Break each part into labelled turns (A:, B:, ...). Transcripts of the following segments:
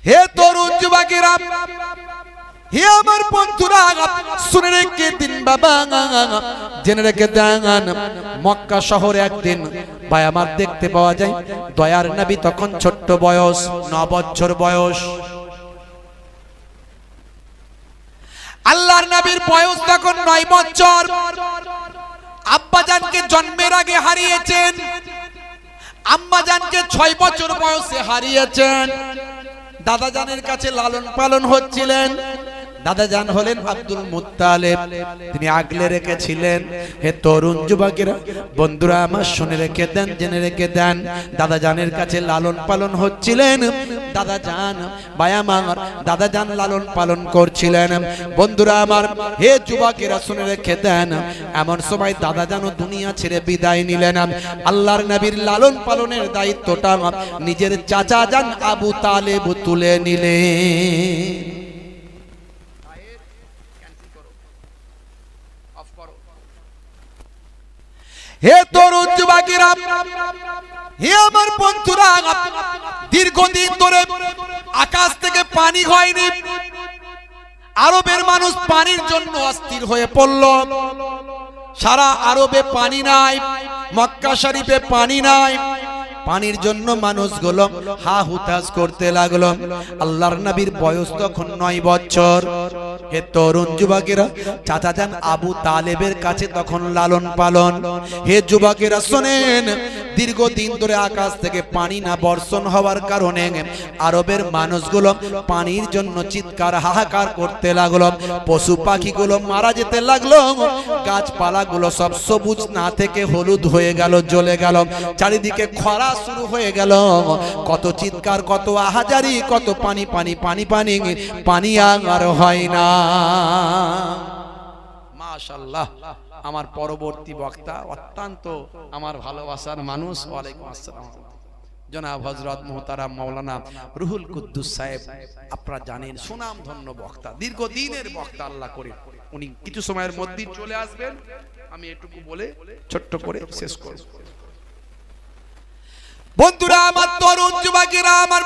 A: হে তরুণ যুবকেরা, হে আমার বন্ধুরা, শুনে রেখে দিন বাবা, জেনে রেখে দেন, মক্কা শহরে একদিন ভাই আমার দেখতে পাওয়া যায় দয়ার নবী তখন ছোট্ট বয়স, 9 বছর বয়স। আল্লাহর নবীর বয়স তখন 9 বছর। আব্বাজানকে জন্মের আগে হারিয়েছেন, আম্মাজানকে 6 বছর বয়সে হারিয়েছেন। দাদাজানের কাছে লালন পালন হচ্ছিলেন। দাদাজান হলেন আব্দুল মুত্তালিব, তিনি আগলে রেখেছিলেন। হে তরুণ যুবকেরা, বন্ধুরা আমার শুনে রেখে দেন, জেনে রেখে দেন, দাদাজানের কাছে লালন পালন হচ্ছিলেন। দাদাজান ভাই আমার, দাদাজান লালন পালন করছিলেন। বন্ধুরা আমার, হে যুবকেরা শুনে রেখে দেন, এমন সময় দাদাজানও দুনিয়া ছেড়ে বিদায় নিলেন। আল্লাহর নবীর লালন পালনের দায়িত্বটা নিজের চাচা জান আবু তালেব তুলে নিলেন। হে তরুণ যুবকেরা, হে আমার বন্ধুরা, দীর্ঘদিন ধরে আকাশ থেকে পানি হয়নি। আরবের মানুষ পানির জন্য অস্থির হয়ে পড়ল। সারা আরবে পানি নাই, মক্কা শরীফে পানি নাই। পানির জন্য মানুষগুলো হা হুতাশ করতে লাগলো। আল্লাহর নবীর বয়স তখন 9 বছর। হে তরুণ যুবকেরা, চাচা জান আবু তালেবের কাছে তখন লালন পালন। হে যুবকেরা শোনেন, দীর্ঘদিন ধরে আকাশ থেকে পানি না বর্ষণ হওয়ার কারণে আরবের মানুষগুলো পানির জন্য চিৎকার হাহাকার করতে লাগলো। পশু পাখিগুলো মারা যেতে লাগলো। গাছপালাগুলো সব সবুজ না থেকে হলুদ হয়ে গেল, জ্বলে গেল। চারিদিকে খরা শুরু হয়ে গেল। কত চিৎকার, কত আহাজারি, কত পানি পানি পানি পানি, পানি আর হয় না। মাশাআল্লাহ, আমার পরবর্তী বক্তা অত্যন্ত আমার ভালোবাসার মানুষ। ওয়ালাইকুম আসসালাম, জনাব হযরত মুহতারাম মাওলানা রুহুল কুদ্দুস সাহেব। আপনারা জানেন সুনাম ধন্য বক্তা, দীর্ঘদিনের বক্তা আল্লাহ করে। উনি কিছু সময়ের মধ্যে চলে আসবেন। আমি এটুকু বলে ছোট্ট করে শেষ করব। বন্ধুরা আমার, তরুণ যুবকেরা আমার,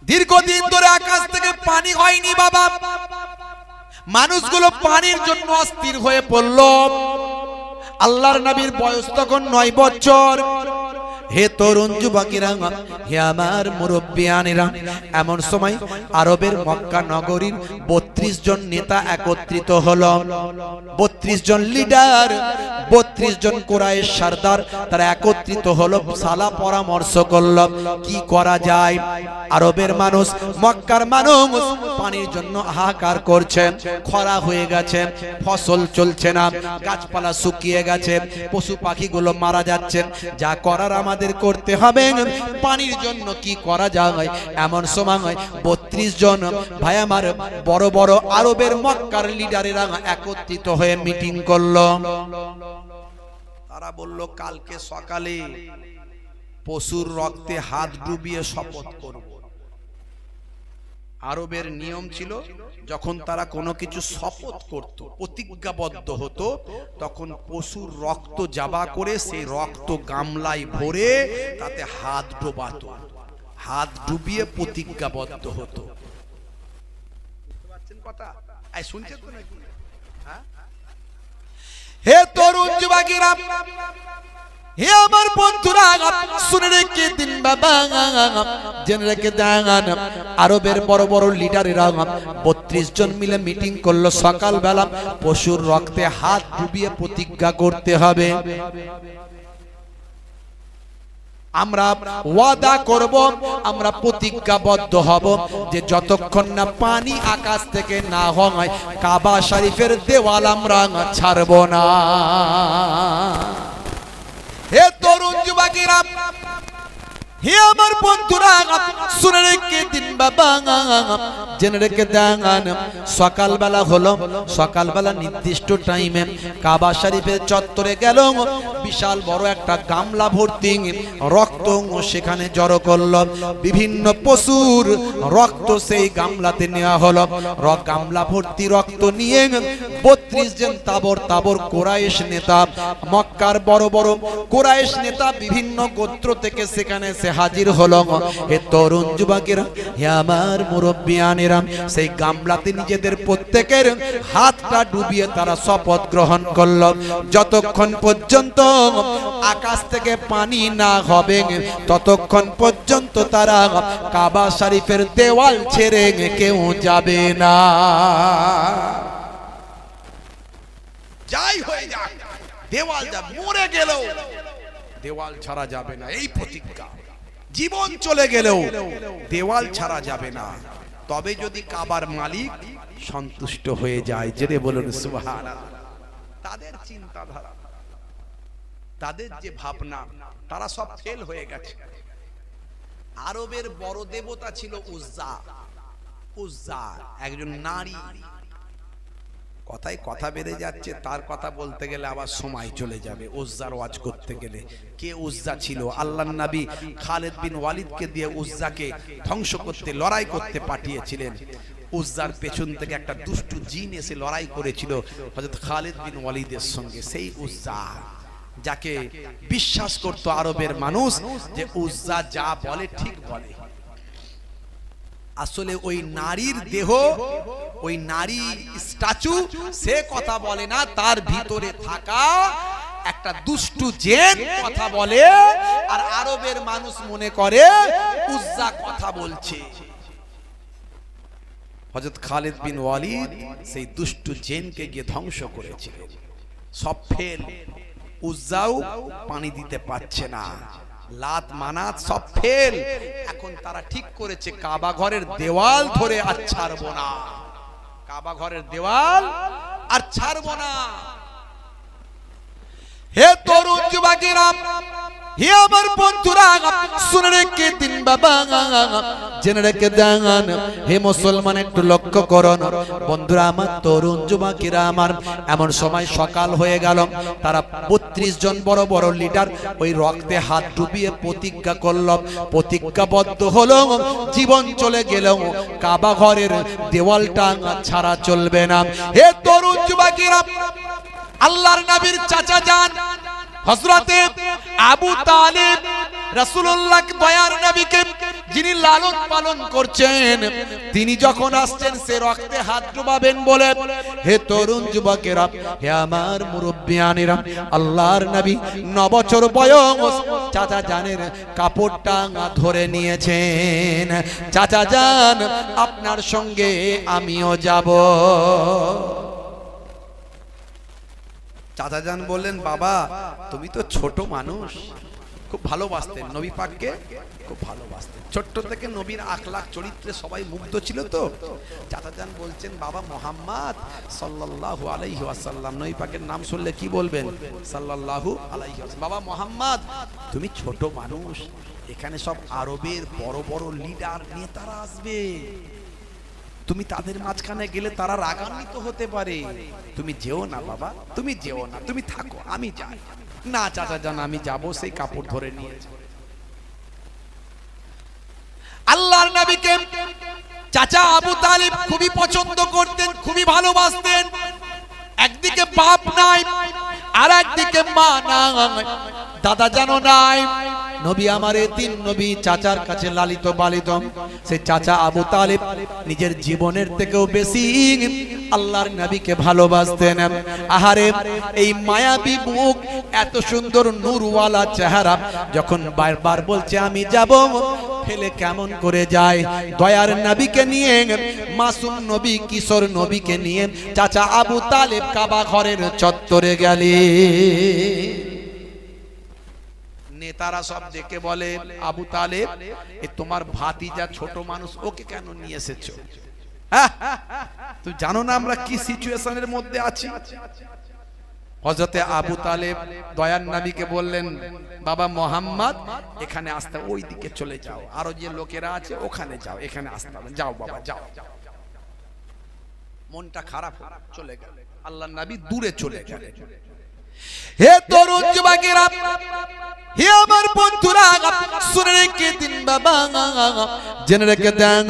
A: দীর্ঘদিন ধরে আকাশ থেকে পানি হয়নি বাবা। মানুষগুলো পানির জন্য অস্থির হয়ে পড়ল। আল্লাহর নবীর বয়স তখন 9 বছর। হে তরুণ যুবকেরা, হে আমার মুরব্বিয়ানেরা, এমন সময় আরবের মক্কা নগরীর 32 জন নেতা একত্রিত হলো। 32 জন লিডার, 32 জন কুরাইশ সরদার, তারা একত্রিত হলো। সালা পরামর্শ করলো কি করা যায়। আরবের মানুষ, মক্কার মানুষ পানির জন্য হাহাকার করছে। খরা হয়ে গেছে, ফসল চলছে না, গাছপালা শুকিয়ে গেছে, পশু পাখিগুলো মারা যাচ্ছে। যা করার আমাদের করতে হবে। পানির জন্য কি করা যায়। এমন সময় 32 জন ভাই আমার বড় বড় আরবের মক্কার লিডারেরা একত্রিত হয়ে মিটিং করলো। তারা বলল, কালকে সকালে পশুর রক্তে হাত ডুবিয়ে শপথ করব। আরবের নিয়ম ছিল, যখন তারা কোনো কিছু শপথ করত, প্রতিজ্ঞাবদ্ধ হতো, তখন পশুর রক্ত জাবা করে সেই রক্ত গামলায় ভরে তাতে হাত ডোবাতো। হাত ডুবিয়ে প্রতিজ্ঞাবদ্ধ হতো। শুনছেন তো নাকি? হে তরুণ যুবকেরা, হে আমার বন্ধুরা, শুনে রেখে দিন বাবা, জেনে রেখে দেন, আরবের বড় বড় লিডারেরা 32 জন মিলে মিটিং করলো। সকালবেলা পশুর রক্তে হাত ডুবিয়ে প্রতিজ্ঞা করতে হবে। আমরা ওয়াদা করব, আমরা প্রতিজ্ঞাবদ্ধ হব যে যতক্ষণ না পানি আকাশ থেকে না হয়, কাবা শরীফের দেওয়াল আমরা ছাড়ব না। হে তরুণ যুবকেরা, হে আমার বন্ধুরা, শুনে রেখে দিন বাবা জেনে রেখে দেন, সকালবেলা হলো, সকালবেলা নির্দিষ্ট টাইমে কাবা শরীফের চত্বরে গেল, বিশাল বড় একটা গামলা ভর্তি রক্ত সেখানে জড়ো করলো। বিভিন্ন পশুর রক্ত সেই গামলাতে নেওয়া হলো। গামলা ভর্তি রক্ত নিয়ে 32 জন তাবর তাবর কুরাইশ নেতা, মক্কার বড় বড় কুরাইশ নেতা বিভিন্ন গোত্র থেকে সেখানে এসে হাজির হলো। হে তরুণ যুবকেরা, হে আমার মুরব্বিয়ানেরা, সেই গামলাতে নিজেদের প্রত্যেকের হাতটা ডুবিয়ে তারা শপথ গ্রহণ করল, যতক্ষণ পর্যন্ত আকাশ থেকে পানি না হবে ততক্ষণ পর্যন্ত তারা কাবা শরীফের দেওয়াল ছেড়ে কেউ যাবে না। যাই হয়ে যাক, দেওয়াল যা মরে গেলেও দেওয়াল ছাড়া যাবে না, এই প্রতিজ্ঞা। জীবন চলে গেলেও দেওয়াল ছাড়া যাবে না। তবে যদি কাবার মালিক সন্তুষ্ট হয়ে যায়, জেনে বলুন সুবহানাল্লাহ। তাদের চিন্তাধারা, তাদের যে ভাবনা, তারা সব ফেল হয়ে গেছে। আরবের বড় দেবতা ছিল উজ্জা। উজ্জা একজন নারী। কথায় কথা বেড়ে যাচ্ছে, তার কথা বলতে গেলে আবার সময় চলে যাবে। উজ্জার ওয়াজ করতে গেলে কে উজ্জা ছিল? আল্লাহর নবী খালিদ বিন ওয়ালিদকে দিয়ে উজ্জাকে ধ্বংস করতে, লড়াই করতে পাঠিয়েছিলেন। উজ্জার পেছন থেকে একটা দুষ্টু জিন এসে লড়াই করেছিল হযরত খালিদ বিন ওয়ালিদের সঙ্গে। সেই উজ্জা, যাকে বিশ্বাস করত আরবের মানুষ যে উজ্জা যা বলে ঠিক বলে। আসলে ওই নারীর দেহ, ওই নারী স্ট্যাচু, সে কথা বলে না, তার ভিতরে থাকা একটা দুষ্টু জিন কথা বলে। আর আরবের মানুষ মনে করে উজ্জা কথা বলছে। হযরত খালিদ বিন ওয়ালিদ সেই দুষ্টু জিনকে গিয়ে ধ্বংস করেছিলেন। সব ফেল। উজ্জাও পানি দিতে পারছে না, লাত মানাত সব ফেল। এখন তারা ঠিক করেছে কাবা ঘরের দেওয়াল ধরে আর ছাড়বো না, কাবা ঘরের দেওয়াল আর ছাড়বো না। হে তরুণ যুবকেরা, হে আমার বন্ধুরা, শুনে রেখে দিন বাবা, জেনে রেখে দেন। হে মুসলমান, একটু লক্ষ্য করুন বন্ধুরা আমার, তরুণ যুবকেরা আমার। এমন সময় সকাল হয়ে গেল, তারা 32 জন বড় বড় লিডার ওই রক্তে হাত ডুবিয়ে প্রতিজ্ঞা করল, প্রতিজ্ঞাবদ্ধ হলো, জীবন চলে গেলেও কাবা ঘরের দেওয়ালটা ছাড়া চলবে না। হে তরুণ যুবকেরা, আল্লাহর নবীর চাচা যান হযরতে আবু তালিব, রাসূলুল্লাহ দয়ার নবীকে যিনি লালন পালন করছেন, তিনি যখন আসছেন সে রক্তে হাত ডুবাবেন বলে, হে তরুণ যুবকেরা, হে আমার মুরব্বিয়ানেরা, আল্লাহর নবী 9 বছর বয়স চাচা জানের কাপড়টা ধরে নিয়েছেন। চাচা যান, আপনার সঙ্গে আমিও যাব। চাচা জান বললেন, বাবা তুমি তো ছোট মানুষ। খুব ভালোবাসতেন নবী পাককে, খুব ভালোবাসতেন। ছোট্ট থেকে নবীর আখলাক চরিত্রে সবাই মুগ্ধ ছিল। তো চাচা জান বলছেন, বাবা মুহাম্মদ সাল্লাল্লাহু আলাইহি ওয়াসাল্লাম, নবী পাকের নাম শুনলে কি বলবেন? সাল্লাল্লাহু আলাইহি ওয়াসাল্লাম। বাবা মুহাম্মদ, তুমি ছোট মানুষ, এখানে সব আরবের বড় বড় লিডার নেতারা আসবে, তুমি তাদের মাঝখানে গেলে তারা রাগান্বিত হতে পারে। তুমি যেও না বাবা, তুমি যেও না, তুমি থাকো, আমি যাই। না চাচা জান, আমি যাব। সেই কাপড় ধরে নিয়েছে। আল্লাহর নবীকে চাচা আবু তালিব খুবই পছন্দ করতেন, খুবই ভালোবাসতেন। একদিকে বাপ নাই, আর একদিকে মা নাই, দাদা জানো নাই। নবী আমার তিন নবী চাচার কাছে লালিত পালিত। সেই চাচা আবু তালিব নিজের জীবনের থেকেও বেশি আল্লাহর নবীকে ভালোবাসতেন। আহারে, এই মায়াবী মুখ, এত সুন্দর নূরওয়ালা চেহারা, যখন বারবার বলছে আমি যাব, ফেলে কেমন করে যায়। দয়ার নবীকে নিয়ে, মাসুম নবী, কিশোর নবীকে নিয়ে চাচা আবু তালিব কাবা ঘরের চত্বরে গেলে, নেতারা সব দেখে বলে, আবু তালেব, এ তোমার ভাতিজা ছোট মানুষ, ওকে কেন নিয়ে এসেছো? তুমি জানো না আমরা কি সিচুয়েশনের মধ্যে আছি? হযরতে আবু তালেব দয়ার নবীকে বললেন, বাবা মোহাম্মদ এখানে আসতে, ওই দিকে চলে যাও, আরো যে লোকেরা আছে ওখানে যাও, এখানে আসতে হবে, যাও বাবা যাও। মনটা খারাপ চলে গেল, আল্লাহর নবী দূরে চলে গেলেন। হে তরুণ যুবকেরা, হে আমার বন্ধুরা, শুনে রেখে দিন বাবা, জেনে রেখে দেন,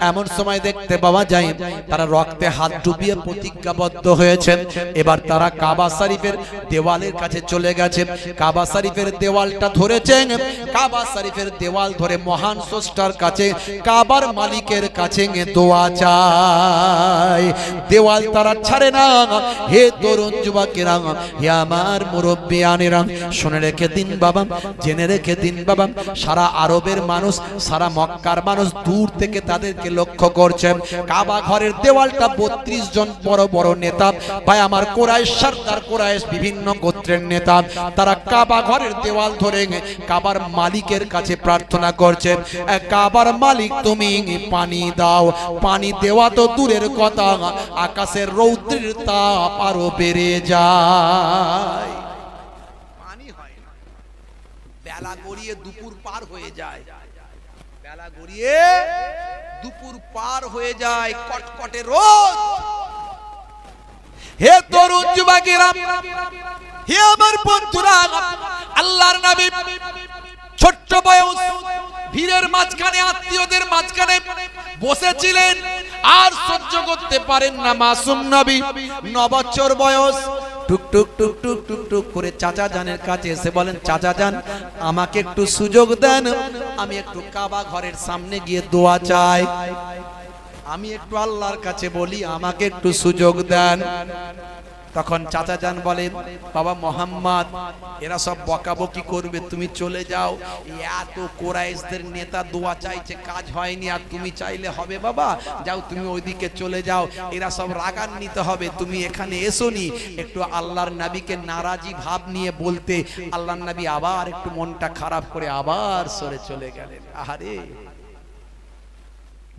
A: এমন সময় দেখতে পাওয়া যায় তারা রক্তে হাত ডুবিয়ে প্রতিজ্ঞাবদ্ধ হয়েছে। এবার তারা কাবা শরীফের দেওয়ালের কাছে চলে গেছে, কাবা শরীফের দেওয়ালটা ধরেছেন, কাবা শরীফের দেওয়াল ধরে মহান স্রষ্টার কাছে, কাবার মালিকের কাছে দোয়া চায়। দেওয়াল তারা ছাড়ে না। হে তরুণ যুবকেরা, হে আমার মুরব্বিয়ানেরা, শুনে রেখে দিন বাবা, জেনে রেখে দিন বাবা, সারা আরবের মানুষ, সারা মক্কার মানুষ দূর থেকে তাদেরকে লক্ষ্য করছে। কাবা ঘরের দেওয়ালটা 32 জন বড় বড় নেতা, ভাই আমার কুরাইশ সরদার, কুরাইশ বিভিন্ন গোত্রের নেতা, তারা কাবা ঘরের দেওয়াল ধরে কাবার মালিকের কাছে প্রার্থনা করছে, কাবার মালিক তুমি পানি দাও। পানি দেওয়া তো দূরের কথা, আকাশের রৌদ্রের তাপ আরো বেড়ে যায়, পানি হয় না। বেলা গড়িয়ে দুপুর পার হয়ে যায়, বেলা গড়িয়ে দুপুর পার হয়ে যায়, কটকটে রোদ। হে তরুণ যুবকেরা, হে আমার বন্ধুরা, আল্লাহর নবী ছোট্ট বয়স, ভিড়ের মাঝখানে, আত্মীয়দের মাঝখানে বসেছিলেন, আর সহ্য করতে পারেন না। মাসুম নবী 9 বছর বয়স, টুক টুক টুক টুক টুক টুক করে চাচা জানের কাছে এসে বলেন, চাচা জান আমাকে একটু সুযোগ দেন, আমি একটু কাবা ঘরের সামনে গিয়ে দোয়া চাই, আমি একটু আল্লাহর কাছে বলি, আমাকে একটু সুযোগ দেন। তখন চাচা জান বলে, বাবা মোহাম্মদ এরা সব বকাবকি করবে, তুমি চলে যাও, এত কুরাইশদের নেতা দোয়া চাইছে, কাজ হয়নি, আর তুমি চাইলে হবে? বাবা যাও, তুমি ওইদিকে চলে যাও, এরা সব রাগান্বিত হবে, তুমি এখানে এসোনি। একটু আল্লাহর নবীকে নারাজি ভাব নিয়ে বলতে, আল্লাহর নবী আবার একটু মনটা খারাপ করে আবার সরে চলে গেলেন। আহারে,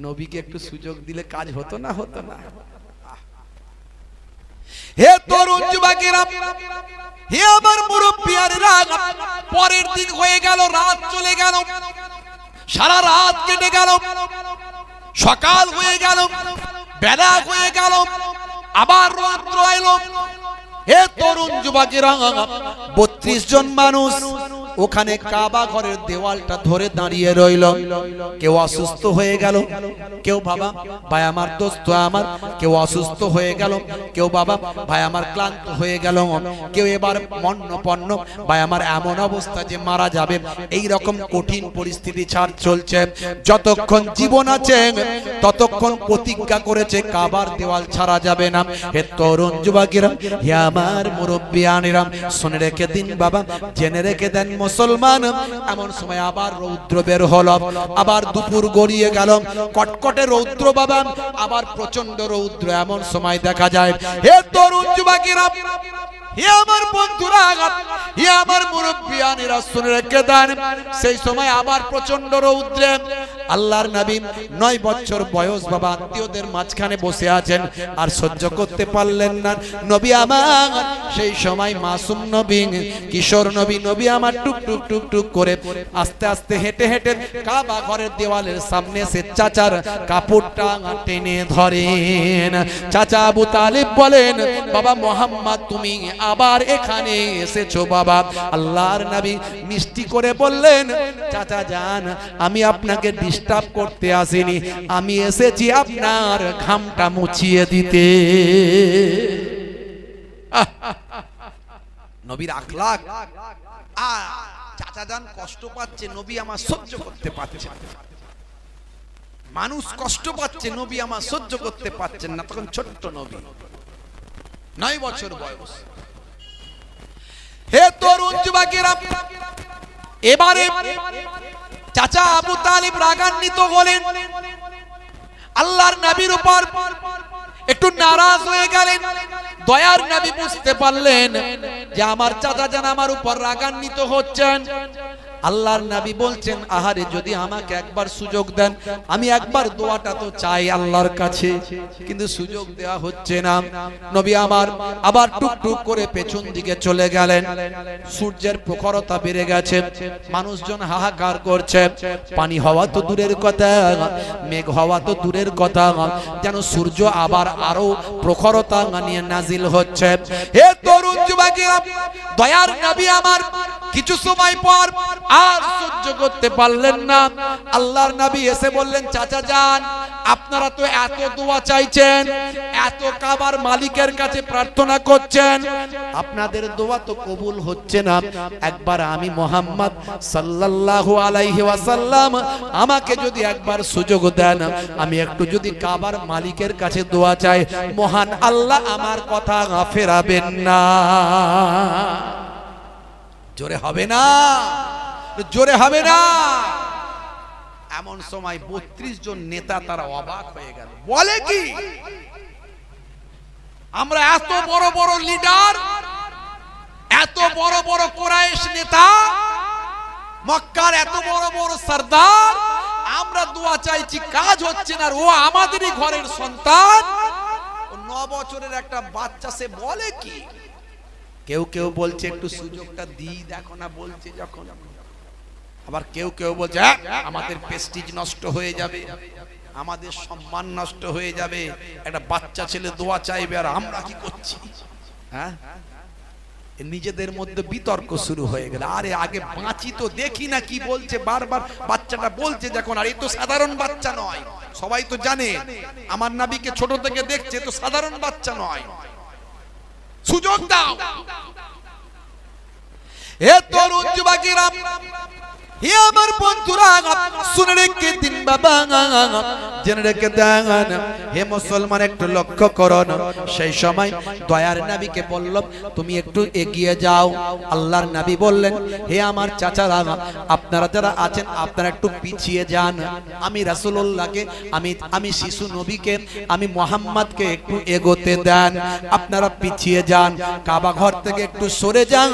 A: নবীকে একটু সুযোগ দিলে কাজ হতো না, হতো না? হে তরুণ যুবকেরা, হে আমার মুরব্বিয়ানেরা, পরের দিন হয়ে গেল, রাত চলে গেল, সারা রাত কেটে গেল, সকাল হয়ে গেল, বেলা হয়ে গেল, আবার রাত্র এলো। হে তরুণ যুবকেরা, 32 জন মানুষ ওখানে কাবা ঘরের দেওয়ালটা ধরে দাঁড়িয়ে রইল। কেউ অসুস্থ হয়ে গেল, কেউ বাবা ভাই আমার দোস্ত আমার, কেউ অসুস্থ হয়ে গেল, কেউ বাবা ভাই আমার ক্লান্ত হয়ে গেল, কেউ এবার মন্নপন্ন ভাই আমার এমন অবস্থা যে মারা যাবে, এই রকম কঠিন পরিস্থিতি ছাড় চলছে। যতক্ষণ জীবন আছে ততক্ষণ প্রতিজ্ঞা করেছে কাবার দেওয়াল ছাড়া যাবে না। হে তরুণ যুবকেরা, হে আমার মুরব্বিয়ানেরা, শুনে রেখে দিন বাবা, জেনে রেখে দেন মুসলমান, এমন সময় আবার রৌদ্র বের হলো, আবার দুপুর গড়িয়ে গেল, কটকটে রৌদ্র বাবা, আবার প্রচন্ড রৌদ্র। এমন সময় দেখা যায়, হে তরুণ যুবকেরা, হে আমার বন্ধুরা, হে আমার মুরব্বিয়ানেরা, শুনে রেখে দেন, সেই সময় আবার প্রচন্ড রৌদ্রে আল্লাহর নবী 9 বছর বয়স বাবা আত্মীয়দের মাঝখানে বসে আছেন, আর সহ্য করতে পারলেন না। নবী আমার সেই সময় মাসুম নবী, কিশোর নবী, নবী আমার টুক টুক টুক টুক করে আস্তে আস্তে হেঁটে হেঁটে কাবা ঘরের দেওয়ালের সামনে এসে চাচার কাপড়টা টেনে ধরেন। চাচা আবু তালিব বলেন, বাবা মোহাম্মদ তুমি আবার এখানে এসেছো? বাবা আল্লাহর নবী মিষ্টি করে বললেন, চাচা জান আমি আপনাকে ডিস্টার্ব করতে আসিনি, আমি এসেছি আপনার ঘামটা মুছিয়ে দিতে। নবীর আখলাক, চাচা জান কষ্ট পাচ্ছে, নবী আমার সহ্য করতে পারছে, মানুষ কষ্ট পাচ্ছে, নবী আমার সহ্য করতে পারছেন না। তখন ছোট্ট নবী, 9 বছর বয়স। হে তরুণ যুবকেরা, এবারে চাচা আবু তালিব রাগান্বিত হলেন, আল্লাহর নবীর উপর একটু নারাজ হয়ে গেলেন। দয়ার নবী বুঝতে পারলেন যে আমার চাচা জান আমার উপর রাগান্বিত হচ্ছেন, আল্লাহর নবী বলছেন আহারে যদি আমাকে একবার সুযোগ দেন আমি একবার দোয়াটা তো চাই আল্লাহর কাছে, কিন্তু সুযোগ দেওয়া হচ্ছে না। নবী আমার আবার টুকটুক করে পেছন দিকে চলে গেলেন। সূর্যের প্রখরতা বেড়ে গেছে, মানুষজন হাহাকার করছে। পানি হওয়া তো দূরের কথা, মেঘ হওয়া তো দূরের কথা, যেন সূর্য আবার আরো প্রখরতা নিয়ে নাজিল হচ্ছে। হে তরুণ যুবকেরা, দয়ার নবী আমার কিছু সময় পর আর সহ্য করতে পারলেন না। আল্লাহর নবী এসে বললেন, চাচা যান, আপনারা তো এত দোয়া চাইছেন, এত কাবার মালিকের কাছে প্রার্থনা করছেন, আপনাদের দোয়া তো কবুল হচ্ছে না। একবার আমি মুহাম্মদ সাল্লাল্লাহু আলাইহি ওয়াসাল্লাম আমাকে যদি একবার সুযোগ দেন, আমি একটু যদি কাবার মালিকের কাছে দোয়া চাই, মহান আল্লাহ আমার কথা ফেরাবেন না। জোরে হবে না, জোরে হবে না। এমন সময় 32 জন নেতা তারা অবাক হয়ে গেল। বলে কি, আমরা এত বড় বড় লিডার, এত বড় বড় কুরাইশ নেতা, মক্কার এত বড় বড় সরদার, আমরা দোয়া চাইছি কাজ হচ্ছে না, ও আমাদেরই ঘরের সন্তান, 9 বছরের একটা বাচ্চা, সে বলে কি? কেউ কেউ বলছে একটু সুযোগটা দিই দেখো না, বলছে যখন। আবার কেউ কেউ বলছে আমাদের প্রেস্টিজ নষ্ট হয়ে যাবে, আমাদের সম্মান নষ্ট হয়ে যাবে, একটা বাচ্চা ছেলে দোয়া চাইবে আর আমরা কি করছি। হ্যাঁ, নিজেদের মধ্যে বিতর্ক শুরু হয়ে গেল। আরে আগে বাঁচি তো, দেখি না কি বলছে, বারবার বাচ্চাটা বলছে যখন, আর এই তো সাধারণ বাচ্চা নয়, সবাই তো জানে আমার নবীকে ছোট থেকে দেখছে, তো সাধারণ বাচ্চা নয়, সুযোগ দাও। এ তরুণ যুবকেরা, হে আমার বন্ধুরা, শুনে রেখে দিন বাবা, জেনে রেখে দেন। হে মুসলমান, একটু লক্ষ্য করুন। সেই সময় দয়ার নবীকে বলল, তুমি একটু এগিয়ে যাও। আল্লাহর নবী বললেন, হে আমার চাচারা, আপনারা যারা আছেন আপনারা একটু পিছিয়ে যান। আমি রাসূলুল্লাহকে, আমি শিশু নবীকে, আমি মুহাম্মদকে একটু এগোতে দেন। আপনারা পিছিয়ে যান, কাবা ঘর থেকে একটু সরে যান,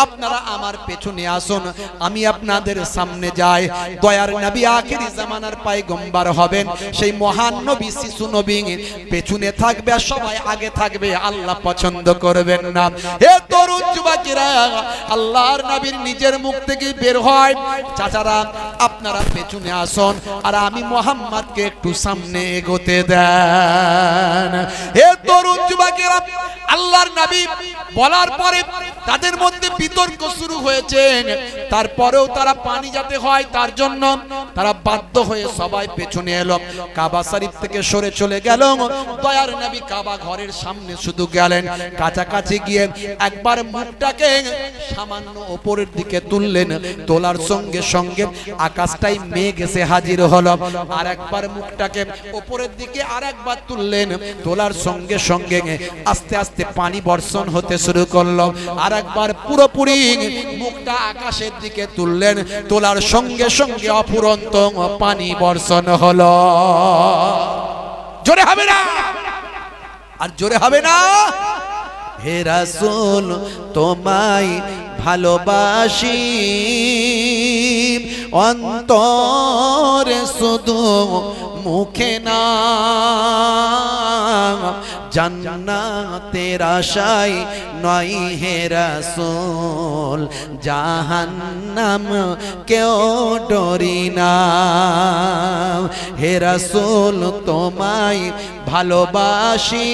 A: আপনারা আমার পেছনে আসুন, আমি আপনাদের সামনে যাই। দয়ার নবী আখিরি জামানার পয়গম্বর হবেন, সেই মহান নবী শিশু নবী পেছনে থাকবে আর সবাই আগে থাকবে, আল্লাহ পছন্দ করবেন না। হে তরুণ যুবকেরা, আল্লাহর নবীর নিজের মুখ থেকে বের হয়, চাচারা আপনারা পেছনে আসুন আর আমি মুহাম্মদকে একটু সামনে এগোতে দেন। হে তরুণ যুবকেরা, আল্লাহর নবী বলার পরে তাদের মধ্যে বিতর্ক শুরু হয়েছে। তারপরেও তারা পানি যাতে হয় তার জন্য তারা বাধ্য হয়ে সবাই পেছনে এলো, কাবা শরীফ থেকে সরে চলে গেল। দয়ার নবী কাবা ঘরের সামনে শুধু গেলেন, কাছাকাছি গিয়ে একবার মুখটাকে সামান্য উপরের দিকে তুললেন, তোলার সঙ্গে সঙ্গে আকাশটাই মেঘ এসে হাজির হলো। আর একবার মুখটাকে উপরের দিকে আর একবার তুললেন, তোলার সঙ্গে সঙ্গে আস্তে আস্তে পানি বর্ষণ হতে শুরু করলো। আর একবার পুরোপুরি মুখটা আকাশের দিকে তুললেন, তোলার সঙ্গে সঙ্গে অফুরন্ত পানি বর্ষণ হলো। জোরে হবে না, আর জোরে হবে না। হে রাসূল তোমায় ভালোবাসি, অন্তরে শুধু মুখে না, জান্নাতের আশায় নয় হে রাসূল, জাহান্নাম কেউ ডরি না। হে রাসূল তোমায় ভালোবাসি,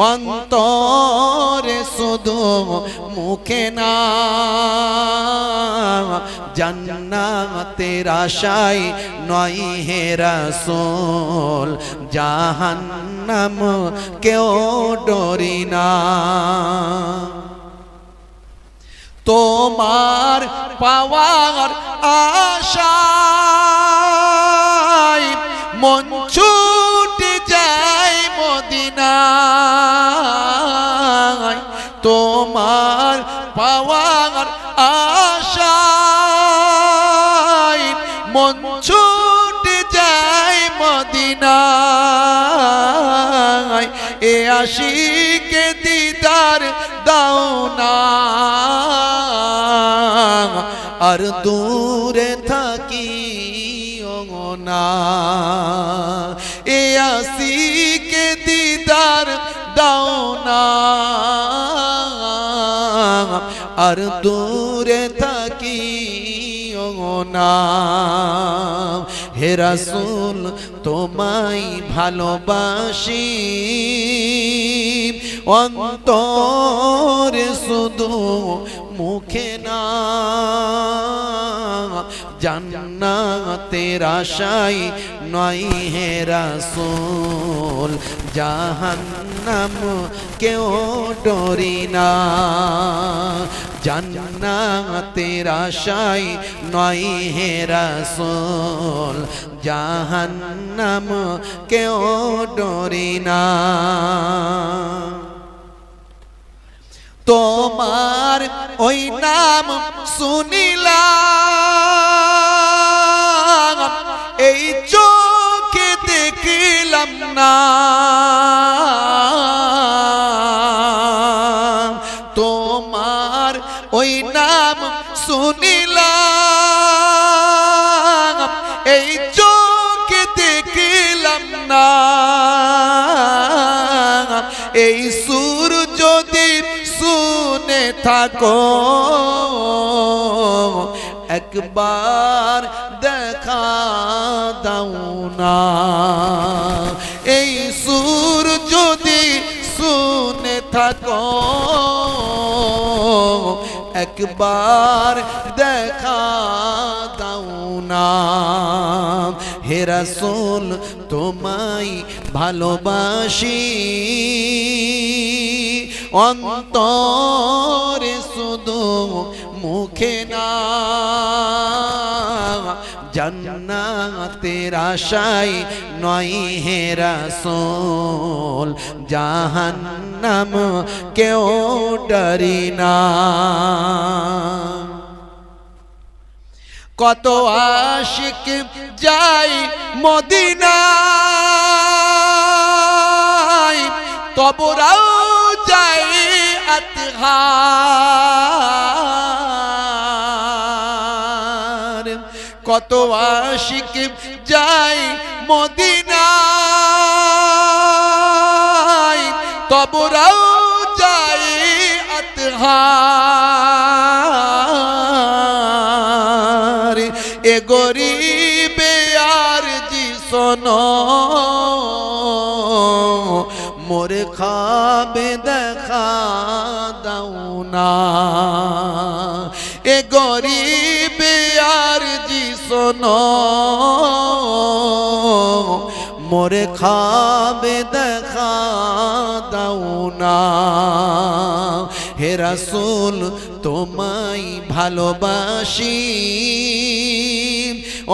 A: অন্তরে শুধু মুখে না, জান্নাতের আশায় নয় হে রাসূল, জাহান্নাম কেউ ডরি না। তোমার পাওয়ার আশায় মন ছুটে যায় মদিনায়, তোমার পাওয়ার আশায় মন ছুটে যায় মদিনায়, এ আশিকে দিদার দাও না, আর দূরে থাকি না, এ আশিকে দিদার দাও না, আর দূরে থাকি না। হে রাসূল তোমায় ভালোবাসি, অন্তরে শুধু মুখে না, জান্নাতের আশায় নয় হে রাসূল, জাহান্নাম কেউ ডরি না, জান্নাতের আশায় নয় হে রাসূল, জাহান্নাম কেউ ডরি না। তোমার ওই নাম শুনিলাম, এই চোখে দেখিলাম না, তোমার ওই নাম শুনিলাম, এই চোখে দেখিলাম না, এই সুর যদি শুনে থাকো একবার দেখা দাও না, এই সুর যদি শুনে থাকো একবার দেখা দাও না। হে রাসূল তোমায় ভালোবাসি, অন্তরে শুধু মুখে না, জান্নাতের আশায় নয় হে রাসূল, জাহান্নাম কেউ ডরি না। কত আশিক যাই মদিনায়, তবরাও যাই আতহার, কত আশিক যাই মদিনায়, তবরাও যাই আতহার, এ গরিবে আরজি শোনো মোরে খাবে দেখা দাও না, এ গরিবে আরজি শোনো মোরে খাবে দেখা দাও না। হে রাসূল তোমায় ভালোবাসি,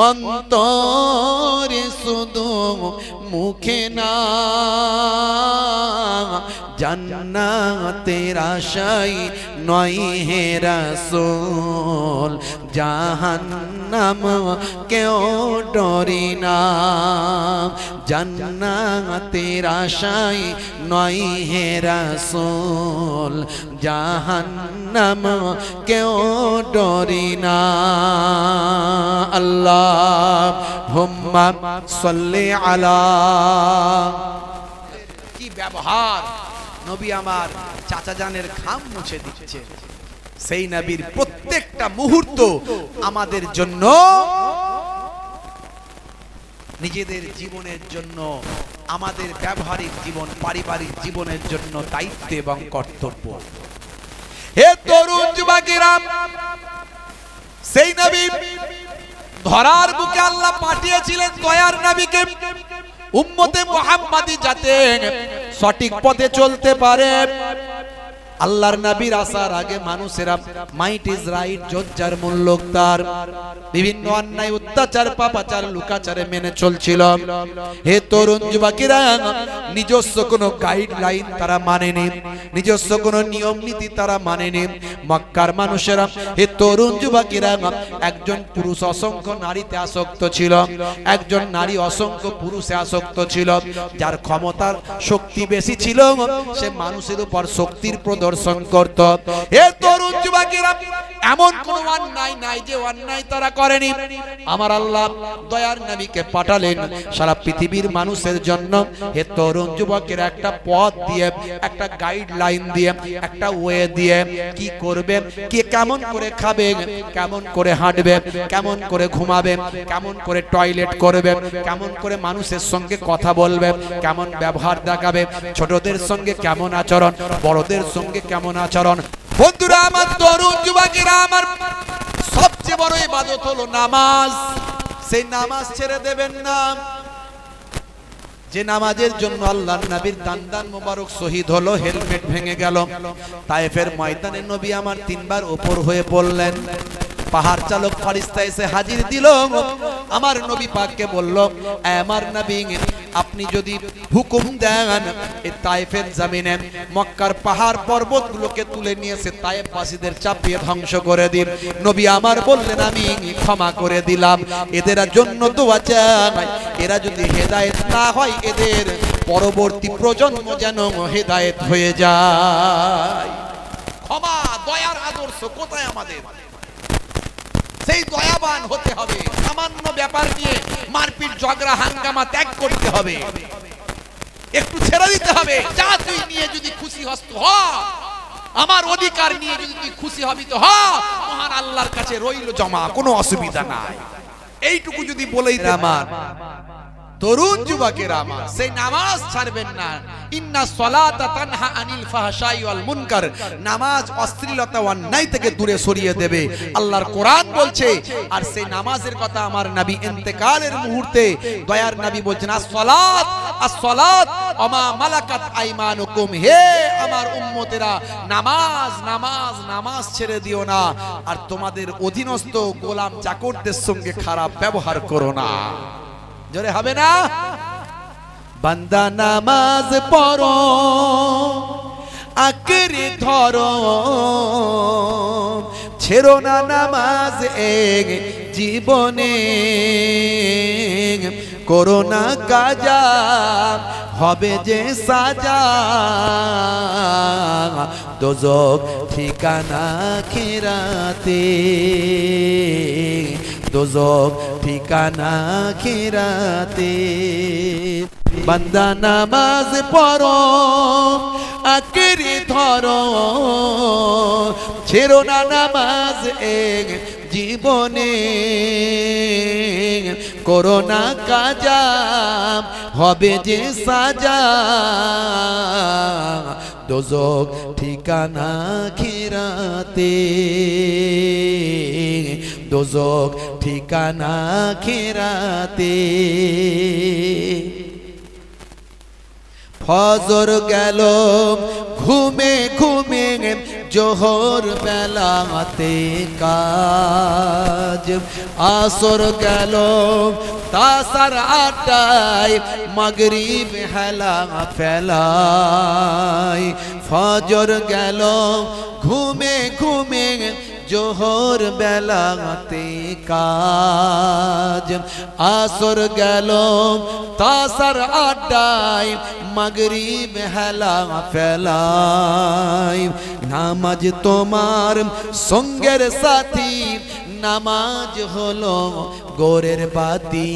A: অন্তরে শুধু মুখে না, জান্নাতের আশায় নয় হে রাসূল, জাহান্নাম কেউ ডরি না, জান্নাতের আশায় নয় হে রাসূল, জাহান্নাম কেউ ডরি না। আল্লাহুম্মা সাল্লি আলা। কি ব্যবহার! নবী আমার চাচা জানের ঘাম মুছে দিচ্ছে। সেই নবীর প্রত্যেকটা মুহূর্ত আমাদের জন্য, নিজেদের জীবনের জন্য, আমাদের ব্যবহারিক জীবন, পারিবারিক জীবনের জন্য দায়িত্ব এবং কর্তব্য। হে তরুণ যুবকেরা, সেই নবী ধরার বুকে আল্লাহ পাঠিয়েছিলেন দয়ার নবীকে, উম্মতে মুহাম্মাদি যাতে সঠিক পথে চলতে পারে। আল্লাহর নবীর আসার আগে মানুষেরা মাইট ইজ রাইট, জজ্জার মূল্য তার, বিভিন্ন অন্যায় অত্যাচার পাপাচার লুকাচারে মেনে চলছিল। হে তরুণ যুবকেরা, নিজস্ব কোনো গাইডলাইন তারা মানেনি, নিজস্ব কোনো নিয়ম নীতি তারা মানেনি। মক্কার মানুষেরা, হে তরুণ যুবকেরা, একজন পুরুষ অসংখ্য নারীতে আসক্ত ছিল, একজন নারী অসংখ্য পুরুষে আসক্ত ছিল। যার ক্ষমতার শক্তি বেশি ছিল সে মানুষের উপর শক্তির প্রদর্শন প্রদর্শন করত। হে তরুণ যুবকেরা, এমন কোন অন্যায় নাই যে অন্যায় তারা করেনি। আমার আল্লাহ দয়ার নবীকে পাঠালেন সারা পৃথিবীর মানুষের জন্য। হে তরুণ যুবকের একটা পথ দিয়ে, একটা গাইডলাইন দিয়ে, একটা ওয়ে দিয়ে, কি করবে, কি কেমন করে খাবে, কেমন করে হাঁটবে, কেমন করে ঘুমাবে, কেমন করে টয়লেট করবে, কেমন করে মানুষের সঙ্গে কথা বলবে, কেমন ব্যবহার দেখাবে, ছোটদের সঙ্গে কেমন আচরণ, বড়দের সঙ্গে কেমন আচরণ। বন্ধুরা আমার, তরুণ যুবকেরা আমার, সবচেয়ে বড় ইবাদত হলো নামাজ। সেই নামাজ ছেড়ে দেবেন না, যে নামাজের জন্য আল্লাহর নবীর দান্দান মোবারক শহীদ হলো, হেলমেট ভেঙে গেল। তায়েফের ময়দানে নবী আমার 3 বার উপর হয়ে পড়লেন। পাহাড় চালক ফেরেশতা এসে হাজির দিল। আমার নবী পাককে বলল, আমার নবী, আপনি যদি হুকুম দেন এই তায়েফের জমিনে মক্কার পাহাড় পর্বতগুলোকে তুলে নিয়ে এসে তায়েফবাসীদের চাপিয়ে ধ্বংস করে দিন। নবী আমার বললেন, আমি ক্ষমা করে দিলাম। এদের জন্য দোয়া চাই, এরা যদি হেদায়েত না হয়, এদের পরবর্তী প্রজন্ম যেন হেদায়েত হয়ে যায়। ক্ষমা, দয়ার আদর্শ কোথায় আমাদের? সেই দয়াবান হতে হবে। সামান্য ব্যাপার নিয়ে মারপিট, ঝগড়া, হাঙ্গামা ত্যাগ করতে হবে, একটু ছেড়ে দিতে হবে। যা তুই নিয়ে যদি খুশি হস তো হ, আমার অধিকার নিয়ে যদি তুই খুশি হবি তো হ, মহান আল্লাহর কাছে রইল জমা, কোনো অসুবিধা নাই। এইটুকু যদি বলেই আমার তরুণ যুবকেরা আমার, সেই নামাজ ছাড়বেন না। ইন্না সলাতা তানহা আনিল ফাহশাই ওয়াল মুনকার, নামাজ অশ্লীলতা ও অন্যায় থেকে দূরে সরিয়ে দেবে, আল্লাহর কোরআন বলছে। আর সেই নামাজের কথা আমার নবী ইন্তেকালের মুহূর্তে দয়ার নবী বলছেন, as-সালাত as-সালাত ওয়া মা মালাকাত আইমানুকুম, হে আমার উম্মতেরা, নামাজ নামাজ নামাজ ছেড়ে দিও না, আর তোমাদের অধীনস্থ গোলাম চাকরদের সঙ্গে খারাপ ব্যবহার করো না। জোরে হবে না? বান্দা নামাজ পড়ো, আঁকড়ে ধরো, ছেড়ো না নামাজ এক জীবনে, করো না কাজা, হবে যে সাজা, দোজখ ঠিকানা আখিরাতে, দোজখ ঠিকানা আখিরাতে। বান্দা নামাজ পড়ো, আঁকড়ে ধরো, ছেড়ো না নামাজ এক জীবনে, করো না কাজা, হবে যে সাজা, দোজখ ঠিকানা আখিরাতে, দোজখ ঠিকানা আখিরাতে। ফজর গেল ঘুমে ঘুমে, জোহর বেলাতে কাজ, আসর গেল তাসার আটায়, মাগরিব হেলা ফেলায়। ফজর গেল ঘুমে ঘুমে, জোহর বেলাতে কাজ, আসর গেল তাসার আড্ডায়, মাগরিব হেলা ফেলায়। নামাজ তোমার সঙ্গের সাথী, নামাজ হলো গোরের বাতি,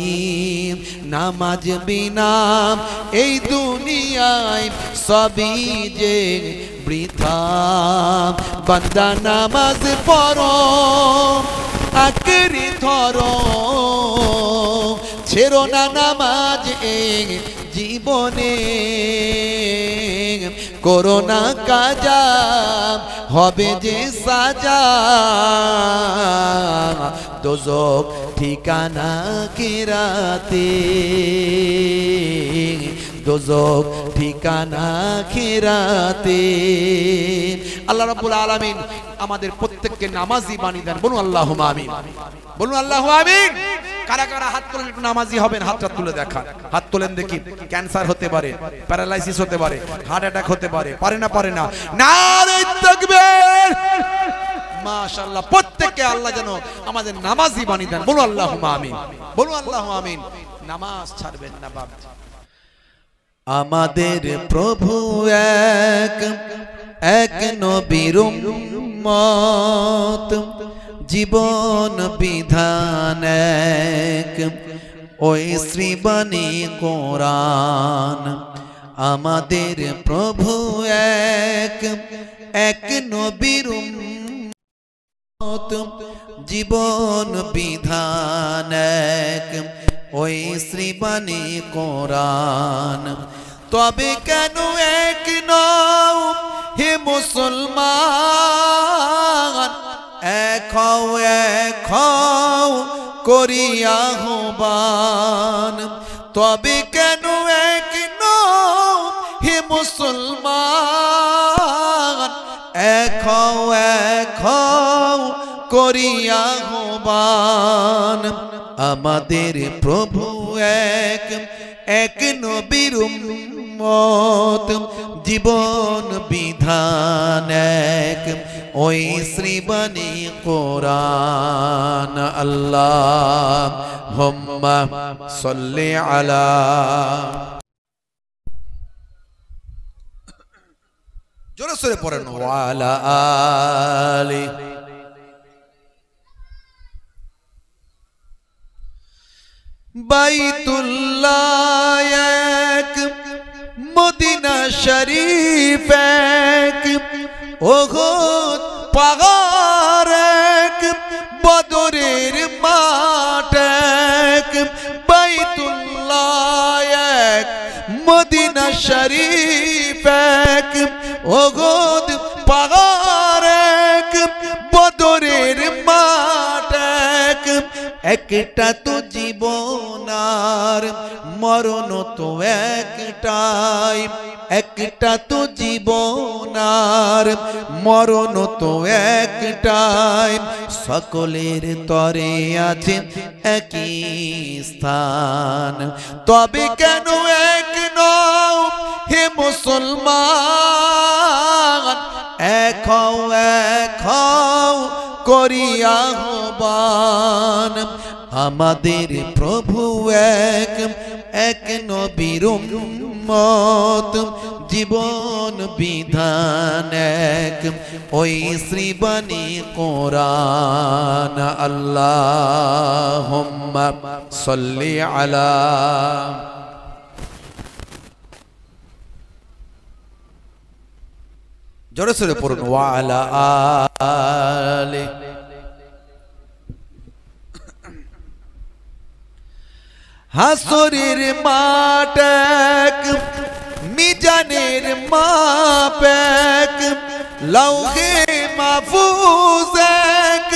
A: নামাজ বিনা এই দুনিয়ায় সবই যে বৃথা। বান্দা নামাজ পড়ো, আঁকড়ে ধরো, ছেড়ো না নামাজ এক জীবনে, করো না কাজা, হবে যে সাজা, দোজখ ঠিকানা আখিরাতে, দোজখ ঠিকানা আখিরাতে। আল্লাহ রাব্বুল আলামিন আমাদের প্রত্যেককে নামাজি বানিয়ে দেন। বলুন আল্লাহুম্মা আমিন, বলুন আল্লাহু আমিন। কারা কারা হাত তোলেন, একটু নামাজি হবেন, হাতটা তুলে দেখান। হাত তোলেন দেখি। ক্যান্সার হতে পারে, প্যারালাইসিস হতে পারে, হার্ট অ্যাটাক হতে পারে, পারে না পারে না? নারে তাকবীর, মাশাআল্লাহ। প্রত্যেককে আল্লাহ যেন আমাদের নামাজি বানিয়ে দেন। বলুন আল্লাহুম্মা আমিন, বলুন আল্লাহু আমিন। নামাজ ছাড়বেন না বাপ। আমাদের প্রভু এক,
B: এক নবীর উম্মত জীবন বিধান এক ওই শ্রীবাণী কোরআন আমাদের প্রভু এক এক নবীর উম্মত জীবন বিধান এক ওই শ্রীবাণী কোরআন তবে কেন এক নও হে মুসলমান এক হও করিয়া আহ্বান তবে কেন এক নও হে মুসলমান এক হও করিয়া আহ্বান আমাদের প্রভু এক এক নবীর উম্মত জীবন বিধান এক ওই শ্রীবাণী কোরআন আল্লাহুম্মা সাল্লি আলা
A: জোরে সোরে পড়েন
B: ওয়ালা আলি বাইতুল্লাহ এক মদিনা শরীফ এক ওহুদ পাহাড় এক বদরের মাঠ এক বাইতুল্লাহ এক মদিনা শরীফ এক ওহুদ পাহাড় এক বদরের মাঠ এক একটা তো জীবন আর মরণ তো একটাই একটা তো জীবন আর মরণ তো একটাই সকলের তরে আছে একই স্থান তবে কেন এক নও হে মুসলমান এক হও করিয়া আহ্বান আমাদের প্রভু এক এক নবীর উম্মত জীবন বিধান এক ওই শ্রীবাণী কোরআন আল্লাহুম্মা সাল্লি আলা
A: জোরে সোরে পড়ুন
B: ওয়ালা আলি হাসরের মাঠ এক মিজানের মাপ এক লৌহে মাহফুজ এক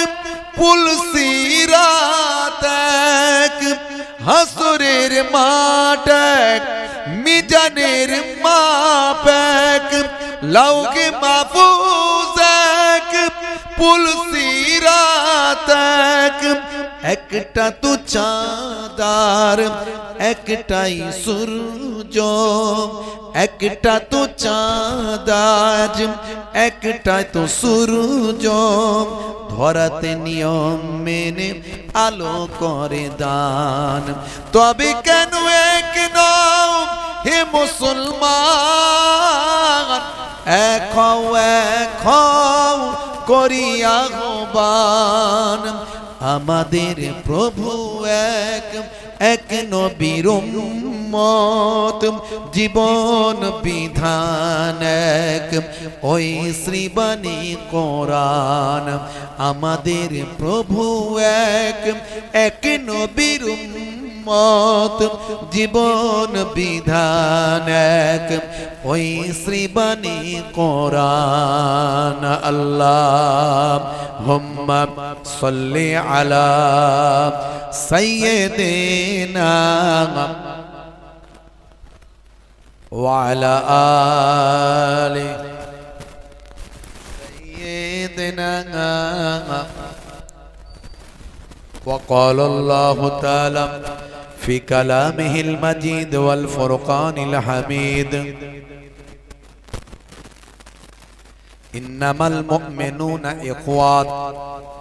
B: পুল সিরাত এক হাসরের মাঠ এক মিজানের মাপ এক লৌহে মাহফুজ এক পুল সিরাত এক একটা তো চাঁদার একটাই সূর্য একটা তো চাঁদাজ একটাই তো সূর্য ধরাতে নিয়ম মেনে আলো করে দান তবে কেন এক নও হে মুসলমান এক হও করিয়া আহ্বান আমাদের প্রভু এক এক নবীর উম্মত জীবন বিধান এক ওই শ্রীবাণী কোরআন আমাদের প্রভু এক এক নবীর উম্মত জীবন বিধান এক ওই শ্রীবাণী কোরআন আল্লাহুম্মা সাল্লি আলা সাইয়্যিদিনা ওয়া আলা আলি সাইয়্যিদিনা وقال الله تعالى في كلامه المجيد والفرقان الحميد إنما المؤمنون إخوات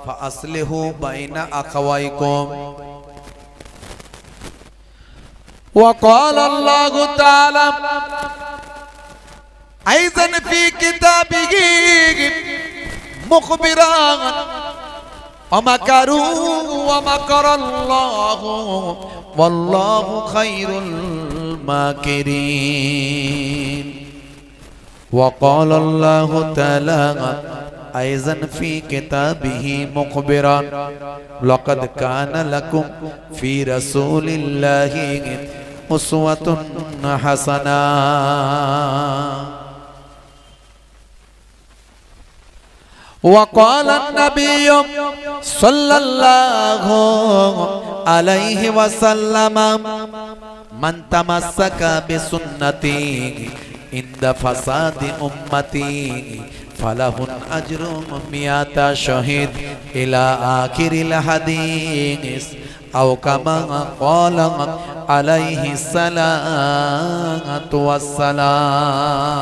B: فأصلحوا بين أخويكم وقال الله تعالى
A: আইজান ফি কিতাবিহি মুখবিরান আমাকারু ওয়া মাকারাল্লাহু ওয়াল্লাহু খায়রুল মাকিরিন وقال الله تعالى أيضا في كتابه مخبرا لقد كان لكم في رسول الله أسوة حسنة وقال النبي صلى الله عليه وسلم من تمسك بسنتي عند فساد أمتي فله أجر 100 شهيد إلى آخر الحديث أو كما قال عليه الصلاة والسلام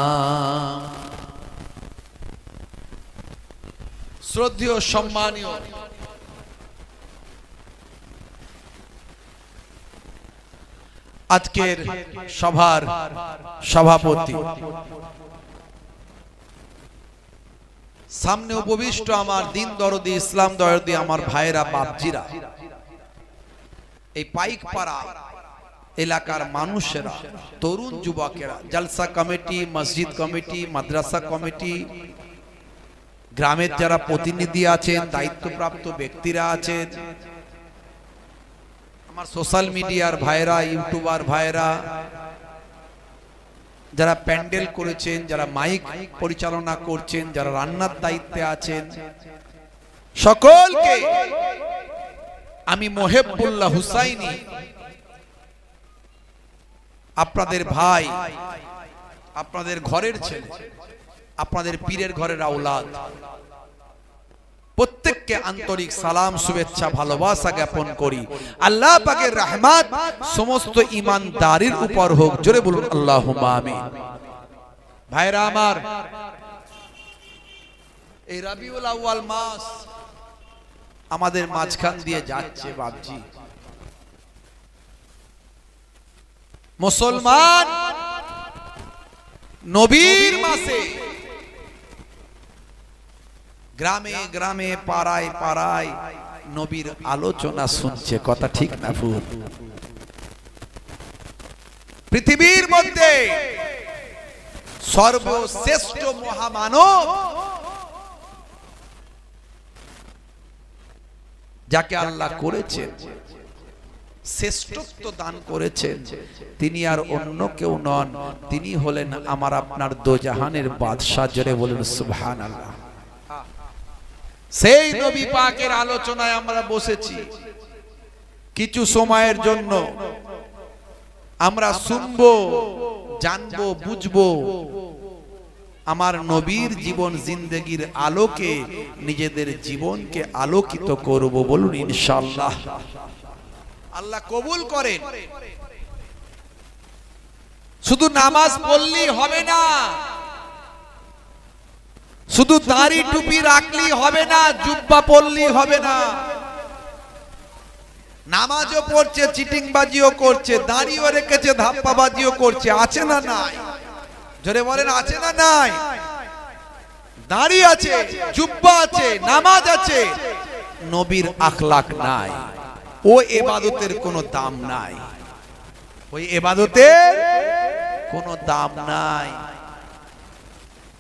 A: শ্রদ্ধেয় সম্মানীয় আজকের সভার সভাপতি, সামনে উপবিষ্ট আমার দিন দরদি ইসলাম দরদি আমার ভাইরা বাপজিরা, এই পাইকপাড়া এলাকার মানুষেরা, তরুণ যুবকেরা, জলসা কমিটি, মসজিদ কমিটি, মাদ্রাসা কমিটি, গ্রামের যারা প্রতিনিধি আছেন, দায়িত্বপ্রাপ্ত ব্যক্তিরা আছেন, আমার সোশ্যাল মিডিয়ার ভাইরা, ইউটিউবার ভাইরা, যারা প্যান্ডেল করেছেন, যারা মাইক পরিচালনা করছেন, যারা রান্নার দায়িত্বে আছেন, সকলকে আমি মোহেবুল্লাহ হুসাইনি, আপনাদের ভাই, আপনাদের ঘরের ছেলে, আপনাদের পীরের ঘরের আওলাদ, প্রত্যেককে আন্তরিক সালাম, শুভেচ্ছা, ভালোবাসা জ্ঞাপন করি। আল্লাহ পাকের রহমত সমস্ত ঈমানদারির উপর হোক, জোরে বলুন আল্লাহুম্মা আমিন। ভাইরা আমার, এই রবিউল আউয়াল মাস আমাদের মাঝখান দিয়ে যাচ্ছে বাপজি। মুসলমান নবীর মাসে গ্রামে গ্রামে, পাড়ায় পাড়ায় নবীর আলোচনা শুনছে, কথা ঠিক না ভুল? পৃথিবীর মধ্যে সর্বশ্রেষ্ঠ মহামানব যাকে আল্লাহ করেছেন, শ্রেষ্ঠত্ব দান করেছেন, তিনি আর অন্য কেউ নন, তিনি হলেন আমার আপনার দোজাহানের বাদশাহ, জোরে বলুন সুবহানাল্লাহ। সেই নবী পাকের আলোচনায় আমরা বসেছি। কিছু সময়ের জন্য আমরা শুনবো, জানবো, বুঝবো, আমার নবীর জীবন জিন্দেগির আলোকে নিজেদের জীবনকে আলোকিত করব, বলুন ইনশাআল্লাহ। আল্লাহ কবুল করেন। শুধু নামাজ পড়লেই হবে না, শুধু দাড়ি টুপি রাখলেই হবে না, জুব্বা পরলেই হবে না। নামাজও পড়ছে, চিটিংবাজিও করছে, দাড়িও রেখেছে, ধাপ্পাবাজিও করছে, আছে না নাই? জোরে বলেন, আছে না নাই? দাড়ি আছে, জুব্বা আছে, নামাজ আছে, নবীর আখলাক নাই। ও ইবাদতের কোনো দাম নাই, ওই ইবাদতের কোনো দাম নাই।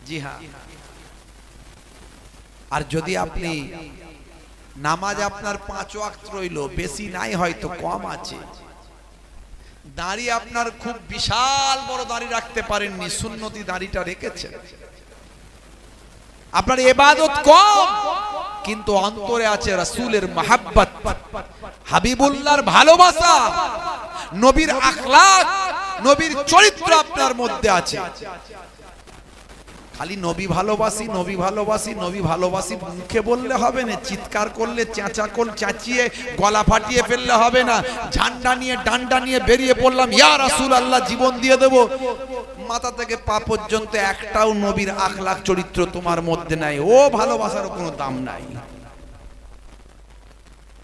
A: জি হ্যাঁ। আর যদি আপনি নামাজ আপনার 5 ওয়াক্ত রইল, বেশি নাই, হয়তো কম আছে, দাড়ি আপনার খুব বিশাল বড় দাড়ি রাখতে পারেননি, সুন্নতি দাড়িটা রেখেছেন, আপনার ইবাদত কম, কিন্তু অন্তরে আছে রাসূলের মহব্বত, হাবিবুল্লাহর ভালোবাসা, নবীর আখলাক, নবীর চরিত্র আপনার মধ্যে আছে। খালি নবী ভালোবাসি, নবী ভালোবাসি, নবী ভালোবাসি মুখে বললে হবে না, চিৎকার করলে, চেঁচা করলে, চেঁচিয়ে গলা ফাটিয়ে ফেললে হবে না। ঝান্ডা নিয়ে, ডান্ডা নিয়ে বেরিয়ে পড়লাম, ইয়া রাসূলুল্লাহ, জীবন দিয়ে দেব, মাথা থেকে পা পর্যন্ত একটাও নবীর আখলাক চরিত্র তোমার মধ্যে নাই, ও ভালোবাসার কোনো দাম নাই।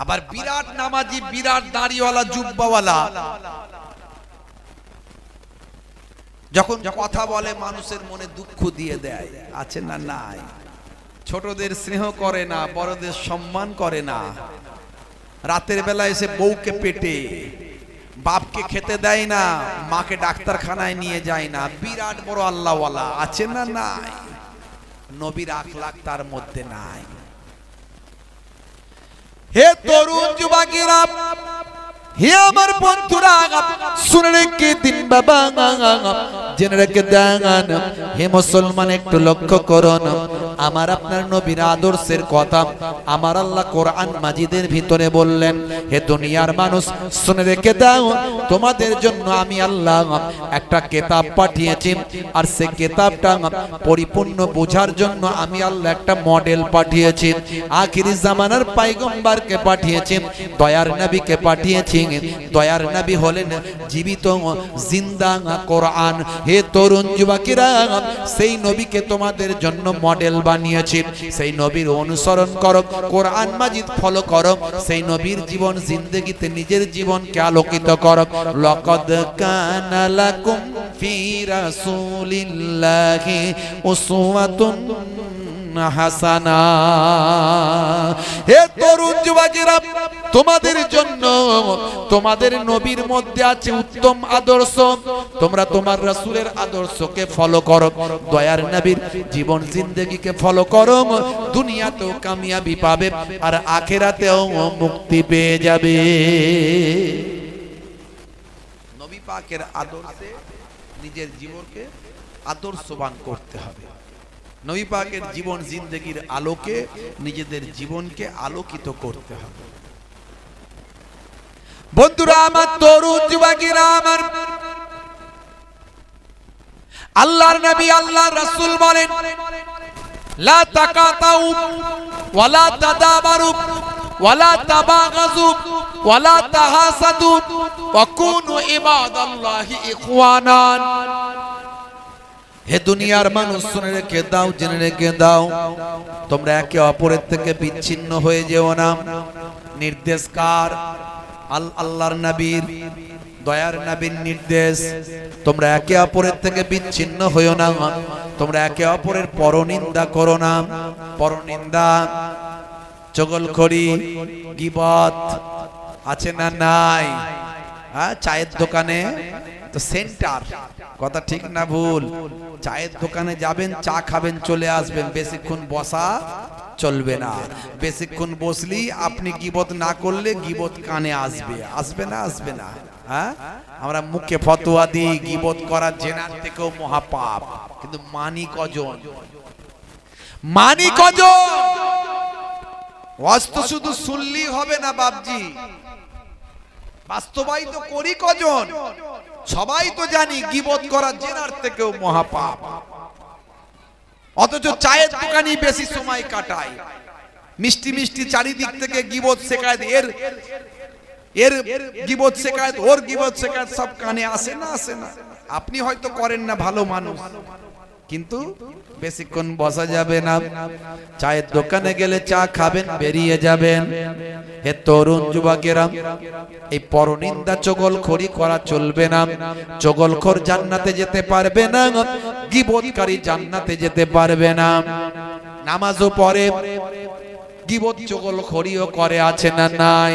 A: আবার বিরাট নামাজি, বিরাট দাড়িওয়ালা, জুব্বাওয়ালা,
B: যখন কথা বলে মানুষের মনে দুঃখ দিয়ে দেয়, আছে না নাই? ছোটদের স্নেহ করে না, বড়দের সম্মান করে না, রাতের বেলা এসে বউকে পেটে, বাপকে খেতে দেয় না, মাকে ডাক্তারখানায় নিয়ে যায় না। বিরাট বড় আল্লাহওয়ালা, আছে না নাই? নবীর আখলাক তার মধ্যে নাই।
A: হে তরুণ যুবকেরা, হে আমার বন্ধুরা, শুনে রেখে দিন বাবা, জেনে রেখে দেন। হে মুসলমান, একটু লক্ষ্য করুন আমার আপনার নবীর আদর্শের কথা আমার আল্লাহ কোরআন মাজিদের ভিতরে বললেন। হে দুনিয়ার মানুষ, শুনে রেখে দাও, তোমাদের জন্য আমি আল্লাহ একটা কিতাব পাঠিয়েছি, আর সেই কিতাবটা পরিপূর্ণ বোঝার জন্য আমি আল্লাহ একটা মডেল পাঠিয়েছি। আখিরি জামানার পয়গম্বরকে পাঠিয়েছি, দয়ার নবীকে পাঠিয়েছি। দয়ার নবী হলেন জীবিত জিন্দা কোরআন। হে তরুণ যুবকেরা, সেই নবীকে তোমাদের জন্য মডেল বানিয়েছি, সেই নবীর অনুসরণ করো, কোরআন মাজিদ ফলো করো, সেই নবীর জীবন জিন্দেগিতে নিজের জীবনকে আলোকিত করো। লাকাদ কানা লাকুম ফি রাসূলিল্লাহি উসওয়াতুন হাসানা। হে তরুণ যুবকেরা, তোমাদের জন্য তোমাদের নবীর মধ্যে আছে উত্তম আদর্শ। তোমরা তোমার রাসূলের আদর্শকে ফলো করো, দয়ার নবীর জীবন জিন্দেগিকে ফলো করো, দুনিয়াতেও কামিয়াবি পাবে আর আখিরাতেও মুক্তি পেয়ে যাবে। নবী পাকের আদর্শে নিজের জীবনকে আদর্শবান করতে হবে। নবী পাকের জীবন জিন্দেগির আলোকে নিজেদের জীবনকে আলোকিত করতে হবে। বন্ধুরা আমার, তরুণ যুবকেরা আমার, আল্লাহর নবী আল্লাহর রাসূল বলেন, লা তাকাতাউ ওয়ালা তাদাবারু ওয়ালা তাবাগাযু ওয়ালা তাহাসাদু ওয়া কুনু ইবাদাল্লাহি ইখওয়ানান। হে দুনিয়ার মানুষ, শুনে রেখে দাও, জেনে রেখে দাও, তোমরা একে অপরের থেকে বিচ্ছিন্ন হয়ে যেও না। নির্দেশ কার? আল্লাহর নবীর, দয়ার নবীর নির্দেশ। তোমরা একে অপরের থেকে বিচ্ছিন্ন হইও না, তোমরা একে অপরের পরনিন্দা করো না। পরনিন্দা, চগলখড়ি, গীবত আছে না নাই? চায়ের দোকানে তো সেন্টার, কথা ঠিক না ভুল? চায়ের দোকানে যাবেন, চা খাবেন, চলে আসবেন, বেশিক্ষণ বসা চলবে না। বেশিক্ষণ বসলি আপনি গীবত না করলে গীবত কানে আসবে, আসবে না? আসবে না? হ্যাঁ, আমরা মুখে ফতোয়া দিই গীবত করা জেনার থেকেও মহাপাপ, কিন্তু মানি কজন? মানি কজন? ওয়াজ শুধু শুনলেই হবে না বাপজি, বাস্তবায়িত করি কজন? সবাই তো জানি গীবত করা জেনার থেকেও মহাপাপ, অথচ চায়ের দোকানে বেশি সময় কাটায়। মিষ্টি মিষ্টি চারিদিক থেকে গীবত শেখায়, এর গীবত শেখায়, ওর গীবত শেখায়, সব কানে আসে না? আসে না? আপনি হয়তো করেন না, ভালো মানুষ, কিন্তু বেশিক্ষণ বসা যাবে না। চায়ের দোকানে গেলে চা খাবেন, বেরিয়ে যাবেন। হে তরুণ যুবকেরা, এই পরনিন্দা চগলখড়ি করা চলবে না। চগলখড় জান্নাতে যেতে পারবে না, গীবতকারী জান্নাতে যেতে পারবে না। নামাজও পড়ে, গীবত চগলখড়িও করে, আছে না নাই?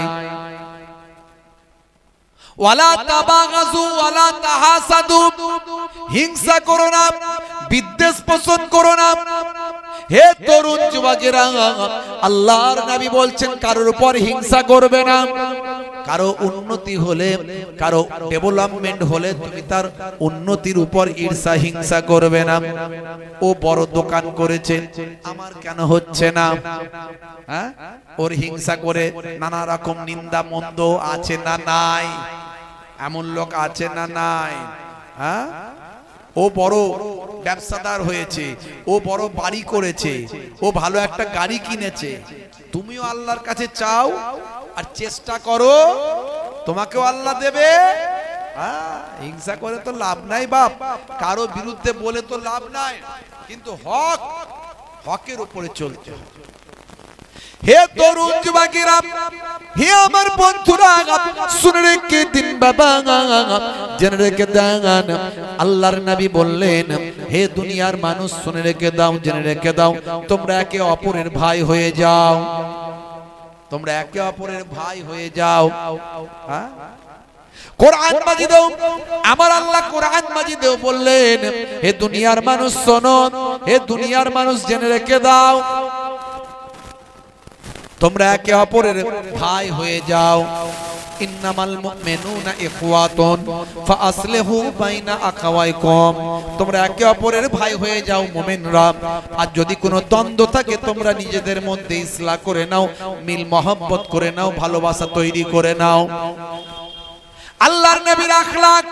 A: ওয়ালা তাবাগাযু ওয়ালা তাহাসাদু, হিংসা করো না, বিদ্বেষ পোষণ করো না। হে তরুণ যুবকেরা, আল্লাহর নবী বলছেন কারোর উপর হিংসা করবে না। কারো উন্নতি হলে, কারো ডেভেলপমেন্ট হলে তুমি তার উন্নতির উপর ঈর্ষা হিংসা করবে না। ও বড় দোকান করেছে, আমার কেন হচ্ছে না? হ্যাঁ, ওর হিংসা করে নানা রকম নিন্দা মন্দ, আছে না নাই? এমন লোক আছে না নাই? হ্যাঁ, ও বড় ব্যবসাদার হয়েছে, ও বড় বাড়ি করেছে, ও ভালো একটা গাড়ি কিনেছে। তুমিও আল্লাহর কাছে চাও আর চেষ্টা করো, তোমাকেও আল্লাহ দেবে। হিংসা করে তো লাভ নাই বাপ, কারো বিরুদ্ধে বলে তো লাভ নাই, কিন্তু হকের উপরে চলতে হবে। হে তরুণ যুবকেরা, হে আমার বন্ধুরা, শুনে রেখে দিন বাবা, জেনে রেখে দেন, আল্লাহর নবী বললেন, হে দুনিয়ার মানুষ শুনে রেখে দাও, জেনে রেখে দাও, তোমরা একে অপরের ভাই হয়ে যাও, তোমরা একে অপরের ভাই হয়ে যাও। হ্যাঁ, কোরআন মাজিদেও আমার আল্লাহ কোরআন মাজিদেও বললেন, হে দুনিয়ার মানুষ শোনো, হে দুনিয়ার মানুষ জেনে রেখে দাও, তোমরা একে অপরের ভাই হয়ে যাও। ইন্নামাল মুমিনুনা ইখওয়াতুন ফাআসলিহু বাইনা আখাওয়াইকুম, তোমরা একে অপরের ভাই হয়ে যাও মুমিনরা। আর যদি কোনো দ্বন্দ্ব থাকে তোমরা নিজেদের মধ্যে ইসলাহ করে নাও, মিল মহব্বত করে নাও, ভালোবাসা তৈরি করে নাও। আল্লাহর নবীর আখলাক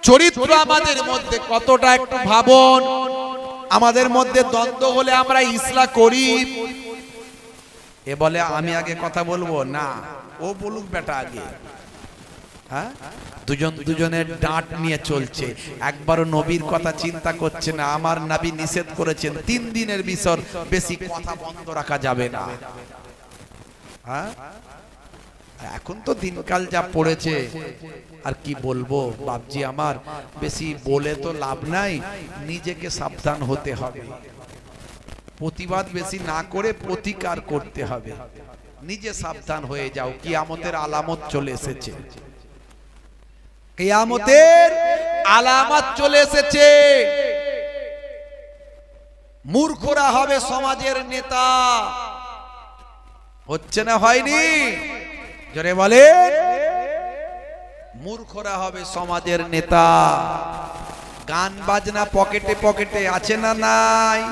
A: চরিত্র আমাদের মধ্যে কতটা একটু ভাবুন। আমাদের মধ্যে দ্বন্দ্ব হলে আমরা ইসলাহ করি, এ বলে আমি আগে কথা বলবো না, ও বলুক বেটা আগে। হ্যাঁ, দুজন দুজনের ডাঁট নিয়ে চলছে, একবারও নবীর কথা চিন্তা করছে না। আমার নবী নিষেধ করেছেন 3 দিনের ভিতর বেশি কথা বন্ধ রাখা যাবে না। হ্যাঁ, এখন তো দিনকাল যা পড়েছে আর কি বলবো বাপজি আমার, বেশি বলে তো লাভ নাই, নিজেকে সাবধান হতে হবে। প্রতিবাদ বেশি না করে প্রতিকার করতে হবে। নিজে সাবধান হয়ে যাও, কিয়ামতের আলামত চলে এসেছে, কিয়ামতের আলামত চলে এসেছে। মূর্খরা হবে সমাজের নেতা, হচ্ছে না হয়নি? জোরে বলেন, মূর্খরা হবে সমাজের নেতা। গান বাজনা পকেটে পকেটে আছে না নাই?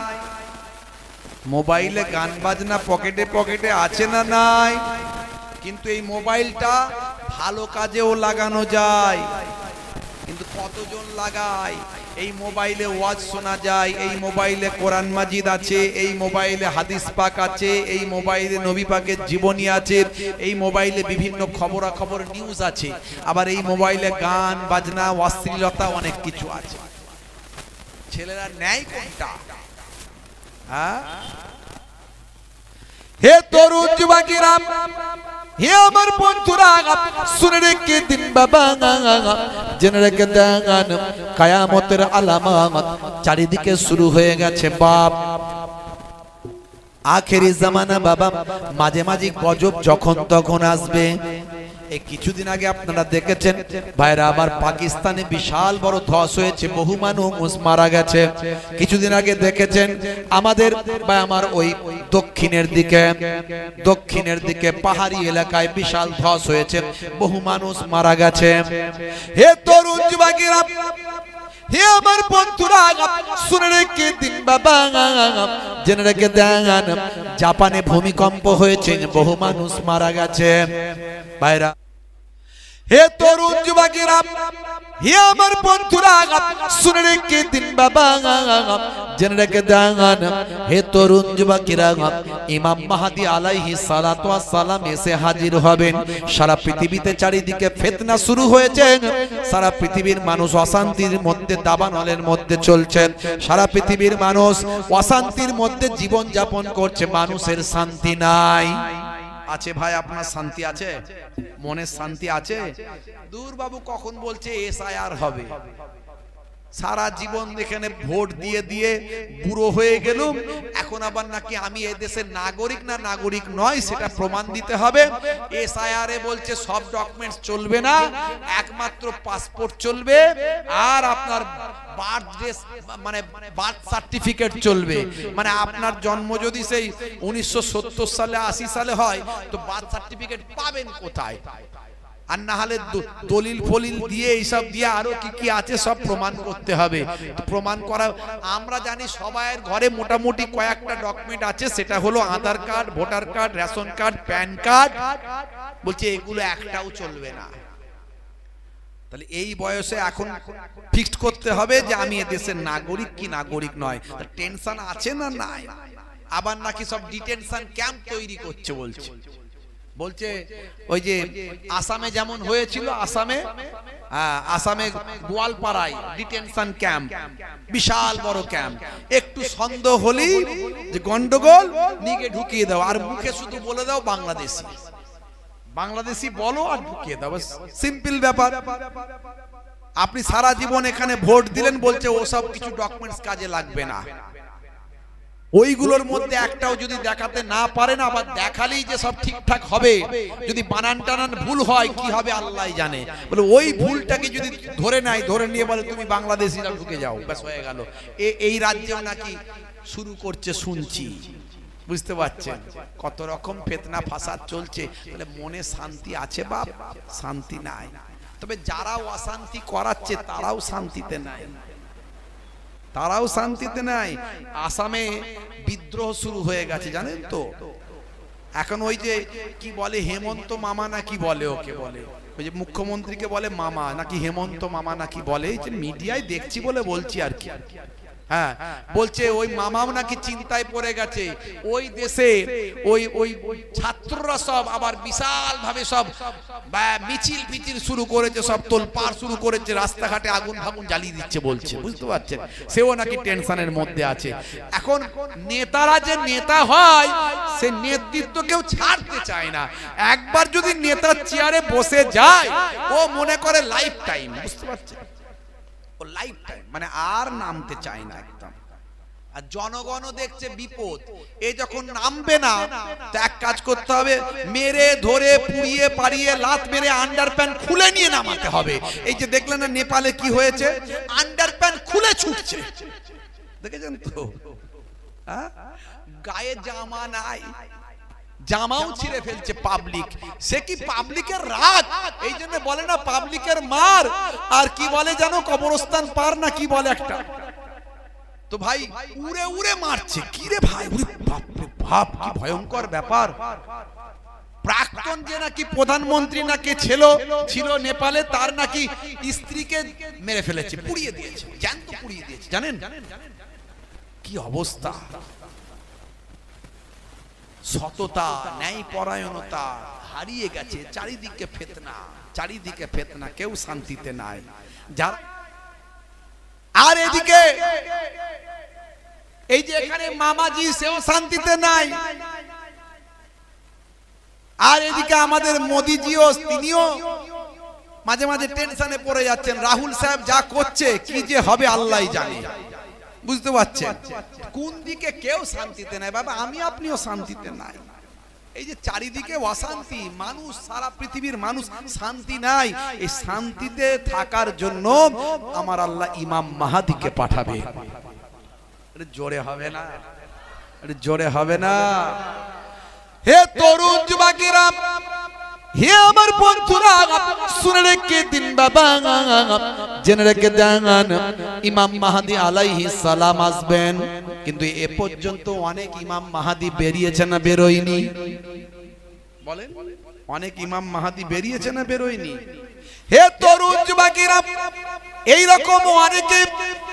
A: মোবাইলে গান বাজনা পকেটে পকেটে আছে না নাই? কিন্তু এই মোবাইলটা ভালো কাজেও লাগানো যায়, কিন্তু কতজন লাগায়? এই মোবাইলে ওয়াজ শোনা যায়, এই মোবাইলে কোরআন মাজিদ আছে, এই মোবাইলে হাদিস পাক আছে, এই মোবাইলে নবী পাকের জীবনী আছে, এই মোবাইলে বিভিন্ন খবরাখবর নিউজ আছে, আবার এই মোবাইলে গান বাজনা অশ্লীলতা অনেক কিছু আছে। ছেলেরা নেয় কোনটা? হ্যাঁ, হে তরুণ যুবকেরা, হে আমার বন্ধুরা, শুনে রেখে দিন বাবা, জেনে রেখে দেন, কিয়ামতের আলামত চারিদিকে শুরু হয়ে গেছে বাপ। আখেরি জামানা বাবা, মাঝে মাঝে গজব যখন তখন আসবে। এই কিছুদিন আগে আপনারা দেখেছেন ভাইরা আমার, পাকিস্তানে বিশাল বড় ধস হয়েছে, বহু মানুষ মারা গেছে। কিছুদিন আগে দেখেছেন আমাদের বা আমার ওই দক্ষিণের দিকে পাহাড়ি এলাকায় বিশাল ধস হয়েছে, বহু মানুষ মারা গেছে। হে তরুণ যুবকেরা, হে আমার বন্ধুরা, শুনে রেখে দিন বাবা, জেনে রেখে দেন, জাপানে ভূমিকম্প হয়েছে, বহু মানুষ মারা গেছে। ভাইরা, হে তরুণ যুবকেরা, হে আমার বন্ধুরা, শুনে রেখে দিন বাবা, জেনে রেখে দেন, হে তরুণ যুবকেরা, ইমাম মাহদী আলাইহিস সালাতু ওয়াস সালাম এসে হাজির হবেন। সারা পৃথিবীতে চারিদিকে ফিতনা শুরু হয়েছে, সারা পৃথিবীর মানুষ অশান্তির মধ্যে, দাবানলের মধ্যে চলছেন, সারা পৃথিবীর মানুষ অশান্তির মধ্যে জীবন যাপন করছে, মানুষের শান্তি নাই। আছে ভাই, আপনার শান্তি আছে? মনের শান্তি আছে? দূর বাবু, কখন বলছে এসআইআর হবে? সারা জীবন এখানে ভোট দিয়ে দিয়ে বুড়ো হয়ে গেলুম, এখন আবার নাকি আমি এই দেশের নাগরিক না নাগরিক নয় সেটা প্রমাণ দিতে হবে। এসআইআর এ বলছে সব ডকুমেন্টস চলবে না, একমাত্র পাসপোর্ট চলবে, আর আপনার বার্থ সার্টিফিকেট চলবে। মানে আপনার জন্ম যদি সেই 1970 সালে 80 সালে হয়, তো বার্থ সার্টিফিকেট পাবেন কোথায়? আর না হলে দলিল ফলিল দিয়ে এইসব দিয়ে আরো কি কি আছে সব প্রমাণ করতে হবে। প্রমাণ করা আমরা জানি সবাইয়ের ঘরে মোটামুটি কয়েকটা ডকুমেন্ট আছে, সেটা হলো Aadhaar card, voter card, ration card, PAN card. বলছে এগুলো একটাও চলবে না। তাহলে এই বয়সে এখন ফিক্সড করতে হবে যে আমি এদেশের নাগরিক কি নাগরিক নয়। টেনশন আছে না নাই? আবার নাকি সব ডিটেনশন ক্যাম্প তৈরি করছে বলছে।
B: বলছে ওই যে আসামে যেমন হয়েছিল, আসামে গোয়ালপাড়ায় ডিটেনশন ক্যাম্প, বিশাল বড় ক্যাম্প, একটু সন্দেহ হলেই যে গন্ডগোল নিয়ে ঢুকিয়ে দাও, আর মুখে শুধু বলে দাও বাংলাদেশি বলো আর ঢুকিয়ে দাও, সিম্পল ব্যাপার। আপনি সারা জীবন এখানে ভোট দিলেন, বলছে ওসব কিছু ডকুমেন্টস কাজে লাগবে না। ওইগুলোর মধ্যে একটাও যদি দেখাতে না পারেন, আবার দেখালেই যে সব ঠিকঠাক হবে, যদি বানান টানান ভুল হয় কি হবে আল্লাহ জানে। বলে ওই ভুলটাকে যদি ধরে নিয়ে বলে তুমি বাংলাদেশিরা ঢুকে যাও, ব্যাস হয়ে গেল। এই রাজ্যেও নাকি শুরু করছে শুনছি, বুঝতে পারছেন কত রকম ফিতনা ফাসাদ চলছে। তাহলে মনে শান্তি আছে বাপ? শান্তি নাই। তবে যারা অশান্তি করাচ্ছে তারাও শান্তিতে নাই, আসামে বিদ্রোহ শুরু হয়ে গেছে জানেন তো। এখন ওই যে কি বলে হেমন্ত মামা নাকি বলে, ওকে বলে ওই যে মুখ্যমন্ত্রীকে বলে মামা নাকি হেমন্ত মামা নাকি বলে, এই যে মিডিয়ায় দেখছি বলে বলছি আর কি। হ্যাঁ, বলছে ওই মামাও নাকি চিন্তায় পড়ে গেছে। ওই দেশে ওই ছাত্ররা সব আবার বিশাল ভাবে সব মিছিল শুরু করেছে, সব তোলপাড় শুরু করেছে, রাস্তাঘাটে আগুন ফাগুন জ্বালিয়ে দিচ্ছে বলছে, বুঝতে পারছেন। সেও নাকি টেনশনের মধ্যে আছে। এখন নেতারা যে নেতা হয়, সে নেতৃত্ব কেউ ছাড়তে চায় না। একবার যদি নেতার চেয়ারে বসে যায়, ও মনে করে লাইফ টাইম, বুঝতে পারছেন, ও লাইফ টাইম, মানে আর নামতে চায় না একদম। আর জনগণও দেখছে বিপদ, এই যখন নামবে না, তো এক কাজ করতে হবে, মেরে ধরে পুড়িয়ে পাড়িয়ে লাত মেরে আন্ডার প্যান্ট খুলে নিয়ে নামাতে হবে। এই যে দেখলেন না নেপালে কি হয়েছে, আন্ডার প্যান্ট খুলে ছুটছে, দেখেছেন তো। গায়ে জামা নাই, জামাও ছিঁড়ে ফেলছে পাবলিক। সে কি পাবলিকের রাগ, এই জন্য বলে না পাবলিকের মার, আর কি বলে জানো কবরস্থান পার না কি বলে একটা, তো ভাই উড়ে উড়ে মারছে। কি রে ভাই, বাপ কি ভয়ঙ্কর ব্যাপার। প্রাক্তন যে নাকি প্রধানমন্ত্রী নাকি ছিল নেপালে, তার নাকি স্ত্রীকে মেরে ফেলেছে, পুড়িয়ে দিয়েছে, জ্যান্ত পুড়িয়ে দিয়েছে, জানেন কি অবস্থা। সততা, ন্যায় পরায়ণতা হারিয়ে গেছে, চারিদিকে ফিতনা, কেউ শান্তিতে নাই। আর এদিকে এই যে এখানে মামাজি, সেও শান্তিতে নাই। আর এদিকে আমাদের মোদিজিও, তিনিও মাঝে মাঝে টেনশনে পড়ে যাচ্ছেন। রাহুল সাহেব যা করছে, কি যে হবে আল্লাহ জানে, বুঝতে পারছেন। কোন দিকে কেউ শান্তিতে নাই বাবা, আমি আপনিও শান্তিতে নাই। এই যে চারিদিকে অশান্তি, মানুষ, সারা পৃথিবীর মানুষ শান্তি নাই। এই শান্তিতে থাকার জন্য আমার আল্লাহ ইমাম মাহাদিকে পাঠাবে। জোরে হবে না, জোরে হবে না। হে তরুণ যুবকেরা, হে আমার বন্ধুরা, শুনে রেখে দিন বাবা, জেনে রেখে দেন, ইমাম মাহাদি আলাইহিস সালাম আসবেন। কিন্তু এ পর্যন্ত অনেক ইমাম মাহাদি বেরিয়েছে না বেরোয়নি? বলেন, অনেক ইমাম মাহাদি বেরিয়েছে না বেরোয়নি? হে তরুণ যুবকেরা, এইরকম অনেকে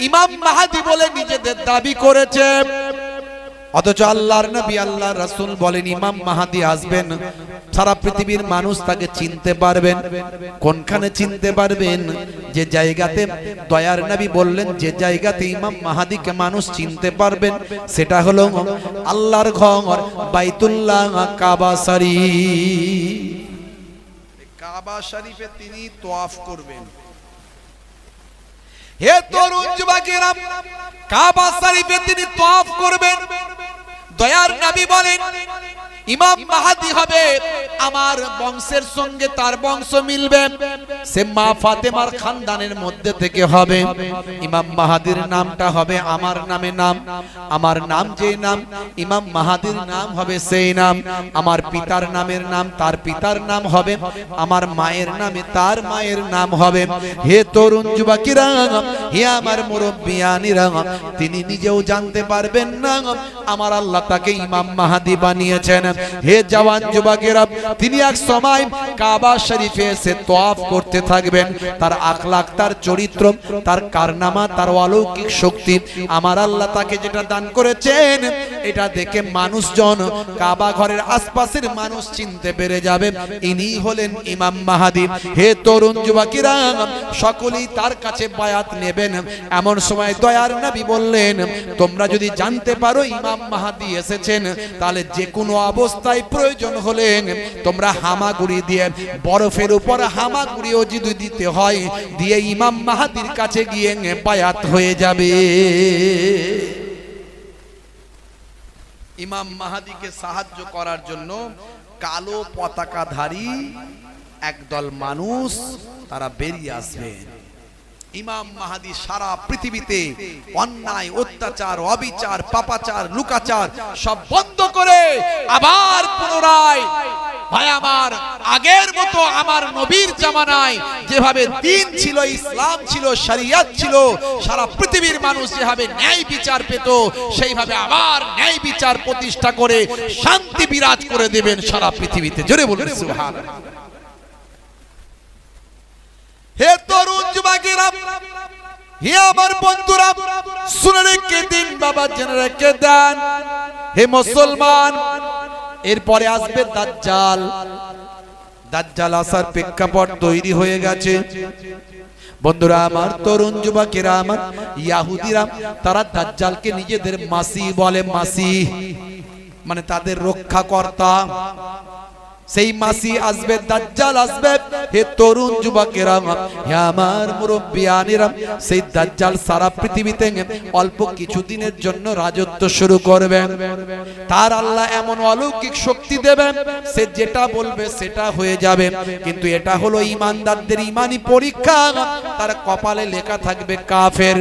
B: ইমাম মাহাদি বলে নিজেদের দাবি করেছে, অথচ আল্লাহর নবী, আল্লাহর রাসূল বলেন ইমাম মাহাদি আসবেন, সারা পৃথিবীর মানুষ তাকে চিনতে পারবেন। কোনখানে চিনতে পারবেন? যে জায়গাতে দয়ার নবী বললেন যে জায়গাতে ইমাম মাহাদিকে মানুষ চিনতে পারবেন, সেটা হলো আল্লাহর ঘর বাইতুল্লাহ, কাবা শরীফ। কাবা শরীফে তিনি তওয়াফ করবেন। হে তরুণ যুবকেরা, কাবা শরীফে তিনি তওয়াফ করবেন। দয়ার নবী বলেন ইমাম মাহাদি হবে, আমার বংশের সঙ্গে তার বংশ মিলবে, সে মা ফাতেমার খানদানের মধ্যে থেকে হবে। ইমাম মাহাদির নামটা হবে আমার নামে নাম, আমার নাম যে নাম, ইমাম মাহাদির নাম হবে সেই নাম। আমার পিতার নামের নাম তার পিতার নাম হবে, আমার মায়ের নামে তার মায়ের নাম হবে। হে তরুণ যুবকেরা, হে আমার মুরব্বিয়ানিরা, তিনি নিজেও জানতে পারবেন না আমার আল্লাহ তাকে ইমাম মাহাদি বানিয়েছেন। হে জওয়ান যুবকেরা, তিনি এক সময় কাবা শরীফে এসে তওয়াফ করতে থাকবেন। তার আখলাক, তার চরিত্র, তার কারনামা, তার অলৌকিক শক্তি, আমার আল্লাহ তাকে যেটা দান করেছেন, এটা দেখে মানুষজন কাবা ঘরের আশপাশের মানুষ চিনতে পেরে যাবে ইনি হলেন ইমাম মাহদী। হে তরুণ যুবকেরা, সকলেই তার কাছে বায়াত নেবেন। এমন সময় দয়ার নবী বললেন, তোমরা যদি জানতে পারো ইমাম মাহদী এসেছেন, তাহলে যে কোনো অবস্থায় প্রয়োজন হলে তোমরা হামাগুড়ি দিয়ে, বরফের উপর হামাগুড়িও যদি দিতে হয় দিয়ে ইমাম মাহদীর কাছে গিয়ে বায়াত হয়ে যাবে। ইমাম মাহদীকে সাহায্য করার জন্য কালো পতাকাধারী একদল মানুষ তারা বেরিয়ে আসবেন। ইমাম মাহদী সারা পৃথিবীতে অন্যায়, অত্যাচার, অবিচার, পাপাচার, লুকাচার সব বন্ধ করে আবার পুনরায় ভাই আমার আগের মতো আমার নবীর জামানায় যেভাবে দিন ছিল, ইসলাম ছিল, শরিয়ত ছিল, সারা পৃথিবীর মানুষ যেভাবে ন্যায় বিচার পেত, সেইভাবে আবার ন্যায় বিচার প্রতিষ্ঠা করে শান্তি বিরাজ করে দেবেন সারা পৃথিবীতে। জোরে বলুন সুবহানাল্লাহ। হে তরুণ যুবকেরা, হে আমার বন্ধুরা, শুনে রেখে দিন বাবা, জেনে রেখে দেন। হে মুসলমান, এরপরে আসবে দাজ্জাল। দাজ্জাল আসার প্রেক্ষাপট তৈরি হয়ে গেছে। বন্ধুরা আমার, তরুণ যুবকেরা আমার, ইহুদিরা তারা দাজ্জালকে নিজেদের মাসি বলে। মাসি মানে তাদের রক্ষাকর্তা। সেই মাসি আসবে, দাজ্জাল আসবে। হে তরুণ যুবকেরা, হে আমার মুরব্বিয়ানেরা, সেই দাজ্জাল সারা পৃথিবীতে অল্প কিছুদিনের জন্য রাজত্ব শুরু করবেন। তার আল্লাহ এমন অলৌকিক শক্তি দেবেন, সে যেটা বলবে সেটা হয়ে যাবে। কিন্তু এটা হলো ঈমানদারদের ঈমানি পরীক্ষা। তার কপালে লেখা থাকবে কাফের,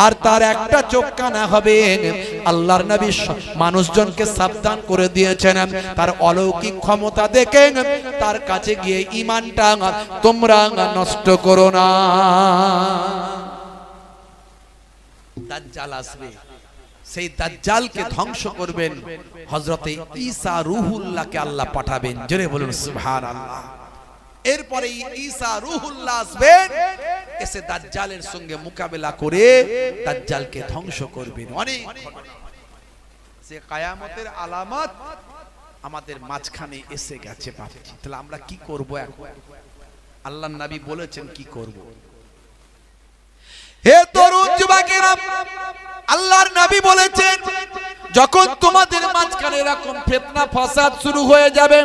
B: আর তার একটা চোখ কানা হবে। আল্লাহর নবী মানুষজনকে সাবধান করে দিয়েছেন, তার অলৌকিক ক্ষমতা দেখে তার কাছে গিয়ে ঈমানটা তোমরা নষ্ট করো না। দাজ্জাল আসবে, সেই দাজ্জালকে ধ্বংস করবেন হযরতে ঈসা রূহুল্লাহকে আল্লাহ পাঠাবেন। জোরে বলুন সুবহানাল্লাহ। এরপরে ঈসা রূহুল্লাহ আসবেন, এসে দাজ্জালের সঙ্গে মোকাবেলা করে দাজ্জালকে ধ্বংস করবেন। অনেক সে কিয়ামতের আলামত আমাদের মাঝখানে এসে গেছে। তাহলে আমরা কি করব এখন? আল্লাহর নবী বলেছেন কি করব। হে তরুণ যুবকেরা, আল্লাহর নবী বলেছেন, যখন তোমাদের মাঝখানে এরকম ফিতনা ফাসাদ শুরু হয়ে যাবে,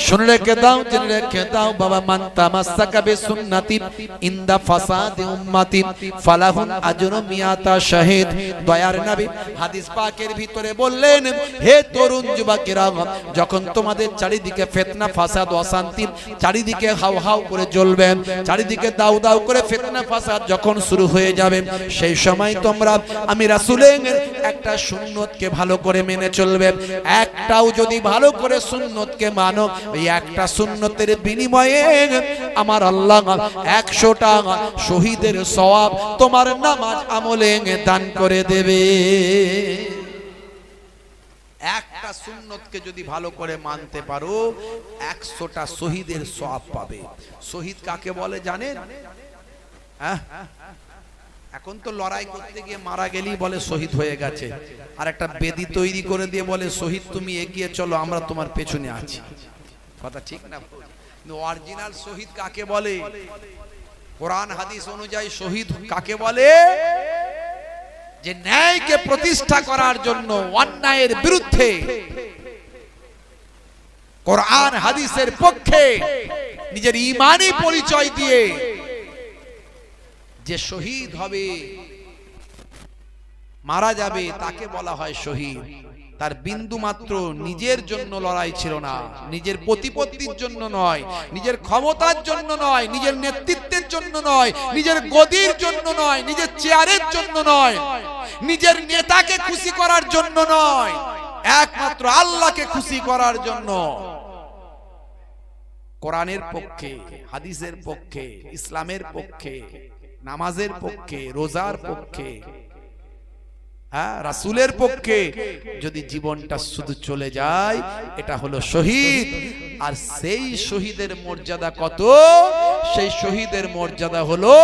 B: শুনে রেখে দাও, জেনে রেখে দাও বাবা, মান তামাসসাকা বিসুন্নতি ইনদা ফাসাদি উম্মতি ফালাহুন আজরু মিয়াতা শাহিদ। দয়ার নবী হাদিস পাকের ভিতরে বললেন, হে তরুণ যুবকেরা, যখন তোমাদের চারিদিকে ফিতনা ফাসাদ অশান্তি চারিদিকে হাউ হাউ করে জ্বলবে, চারিদিকে দাউ দাউ করে ফিতনা ফাসাদ যখন শুরু হয়ে যাবে, সেই সময় তোমরা আমি রাসূলের একটা সুন্নতকে ভালো করে মেনে চলবে। একটাও যদি ভালো করে সুন্নতকে মানো, এই একটা সুন্নতের বিনিময়ে আমার আল্লাহ 100টা শহীদের সওয়াব তোমার নামাজ আমলে দান করে দেবে। একটা সুন্নতকে যদি ভালো করে মানতে পারো, 100টা শহীদের সওয়াব পাবে। শহীদ কাকে বলে জানেন? হ্যাঁ, এখন তো লড়াই করতে গিয়ে মারা গেলেই বলে শহীদ হয়ে গেছে, আর একটা বেদি তৈরি করে দিয়ে বলে শহীদ তুমি এগিয়ে চলো, আমরা তোমার পেছনে আছি। কথা ঠিক না? কিন্তু অরিজিনাল শহীদ কাকে বলে? কোরআন হাদিস অনুযায়ী শহীদ কাকে বলে? যে ন্যায়কে প্রতিষ্ঠা করার জন্য অন্যায়ের বিরুদ্ধে কোরআন হাদিসের পক্ষে নিজের ঈমানি পরিচয় দিয়ে যে শহীদ হবে, মারা যাবে, তাকে বলা হয় শহীদ। তার বিন্দু মাত্র নিজের জন্য লড়াই ছিল না, নিজের প্রতিপত্তির জন্য নয়, নিজের ক্ষমতার জন্য নয়, নিজের নেতৃত্বের জন্য নয়, নিজের গদির জন্য নয়, নিজের চেয়ারের জন্য নয়, নিজের নেতাকে খুশি করার জন্য নয়, একমাত্র আল্লাহকে খুশি করার জন্য। কোরআনের পক্ষে, হাদিসের পক্ষে, ইসলামের পক্ষে, নামাজের পক্ষে, রোজার পক্ষে, হ্যাঁ রাসূলের পক্ষে যদি জীবনটা শুধু চলে যায়, এটা হলো শহীদ। আর সেই শহীদের মর্যাদা কত? সেই শহীদের মর্যাদা হলো,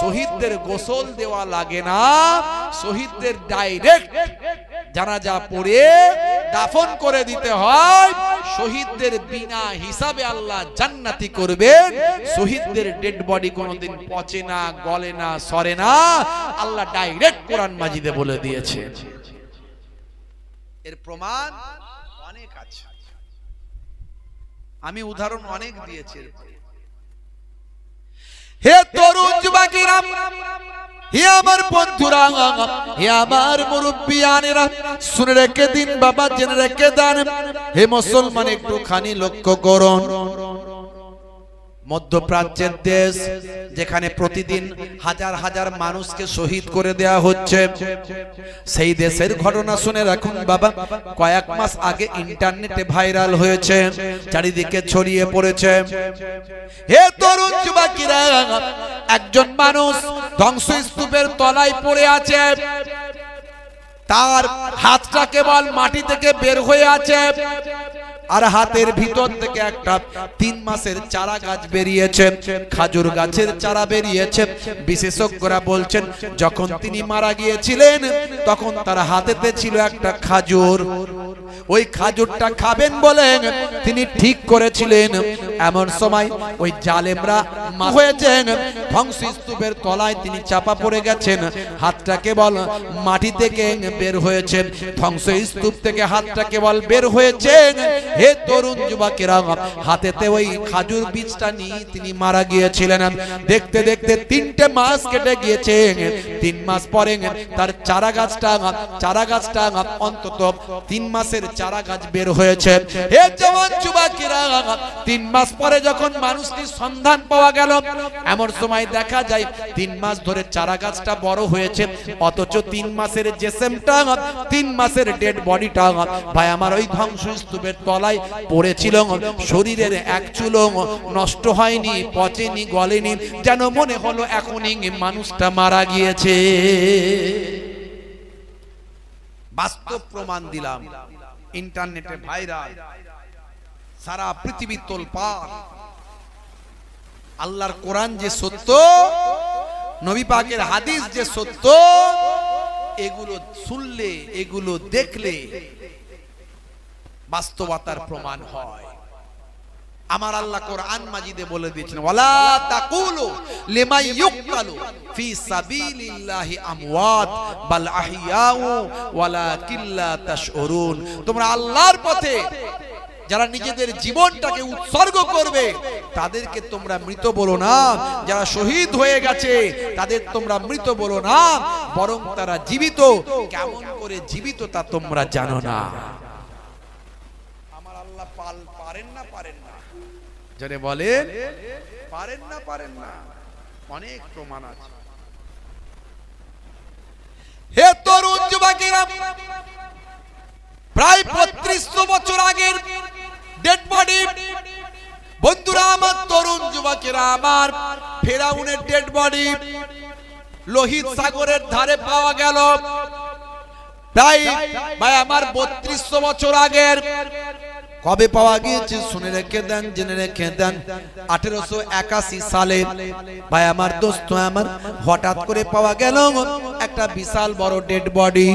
B: শহীদদের গোসল দেওয়া লাগে না, শহীদদের ডাইরেক্ট জানাজা পড়ে দাফন করে দিতে হয়। শহীদদের বিনা হিসাবে আল্লাহ জান্নাতি করবেন। শহীদদের ডেড বডি কোনোদিন পচে না, গলে না, সরে না, আল্লাহ ডাইরেক্ট কোরআন মাজিদে বলে দিয়েছে। এর প্রমাণ অনেক আছে, আমি উদাহরণ অনেক দিয়েছি।
A: হে তরুণ যুবকেরা, হে আমার বন্ধুরা, হে আমার মুরব্বিয়ানেরা, শুনে রেখে দিন বাবা, জেনে রেখে দেন। হে মুসলমান, একটুখানি লক্ষ্য করুন।
B: মধ্যপ্রাচ্যের দেশ, যেখানে প্রতিদিন হাজার হাজার মানুষকে শহীদ করে দেয়া হচ্ছে, সেই দেশের ঘটনা শুনে রাখুন বাবা। কয়েক মাস আগে ইন্টারনেটে ভাইরাল হয়েছে, চারিদিকে ছড়িয়ে পড়েছে।
A: হে তরুণ যুবকেরা, একজন মানুষ ধ্বংসস্তূপের তলায় পড়ে আছে, তার হাতটা কেবল মাটি থেকে বের হয়ে আছে,
B: আর হাতের ভিতর থেকে একটা 3 মাসের চারা গাছ বেরিয়েছে, খাজুর গাছের চারা বেরিয়েছে। বিশেষজ্ঞরা বলছেন যখন তিনি মারা গিয়েছিলেন তখন তার হাতেতে ছিল একটা খাজুর। ওই খাজুরটা খাবেন বলে তিনি ঠিক করেছিলেন। এমন সময় ওই জালেমরা হয়েছেন, ধ্বংসস্তূপের তলায় তিনি চাপা পড়ে গেছেন। হাতটা কেবল মাটি থেকে বের হয়েছে, ধ্বংসস্তূপ থেকে হাতটা কেবল বের হয়েছে। হে তরুণ যুবকেরা, হাতেতে ওই খাজুর বীজটা নিয়ে তিনি মারা গিয়েছিলেন। দেখতে দেখতে 3টে মাস কেটে গিয়েছে। 3 মাস পরে তার চারা গাছটা অন্তত 3 মাসের চারা গাছ বের হয়েছে।
A: হে জওয়ান যুবকেরা,
B: 3 মাস পরে যখন মানুষটির সন্ধান পাওয়া গেল, এমন সময় দেখা যায় 3 মাস ধরে চারা গাছটা বড় হয়েছে, অথচ 3 মাসের জেসেমটা, 3 মাসের ডেড বডিটা ভাই আমার ওই ধ্বংসস্তূপের তলায় পড়েছিল। শরীরের এক চুলও নষ্ট হয়নি, পচেনি, গলেনি, যেন মনে হলো এখনই মানুষটা মারা গিয়েছে। বাস্তব প্রমাণ দিলাম, ইন্টারনেটে ভাইরাল, সারা পৃথিবী তোলপাড়। আল্লাহর কোরআন যে সত্য, নবী পাকের হাদিস যে সত্য, এগুলো শুনলে, এগুলো দেখলে বাস্তবতার প্রমাণ হয়। আমার আল্লাহ কোরআন মাজিদে বলে দিয়েছেন, ওয়ালা তাকুলু লিমান ইউকতালু ফি সাবিলিল্লাহি আমওয়াত বাল আহিয়াউ ওয়ালাকিন লা তাশউরুন। তোমরা আল্লাহর পথে যারা নিজেদের জীবনটাকে উৎসর্গ করবে তাদেরকে তোমরা মৃত বলো না, যারা শহীদ হয়ে গেছে তাদের তোমরা মৃত বলো না, বরং তারা জীবিত। কেমন করে জীবিত তা তোমরা জানো না। আমার আল্লাহ পারেন না, পারেন না, যারা বলেন পারেন না, পারেন না, অনেক প্রমাণ আছে।
A: হে তরুণ যুবকেরা, প্রায় 3500 বছর আগের ডেড বডি। বন্ধুরা আমার, তরুণ যুবকেরা আমার, ফেরাউনের ডেড বডি লোহিত সাগরের ধারে পাওয়া গেল। প্রায় ভাই আমার 3200 বছর আগের।
B: কবে পাওয়া গিয়েছে শুনে রেখে দেন, জেনে রেখে দেন। 1881 সালে ভাই আমার, দোস্ত আমার, হঠাৎ করে পাওয়া গেল একটা বিশাল বড় ডেড বডি।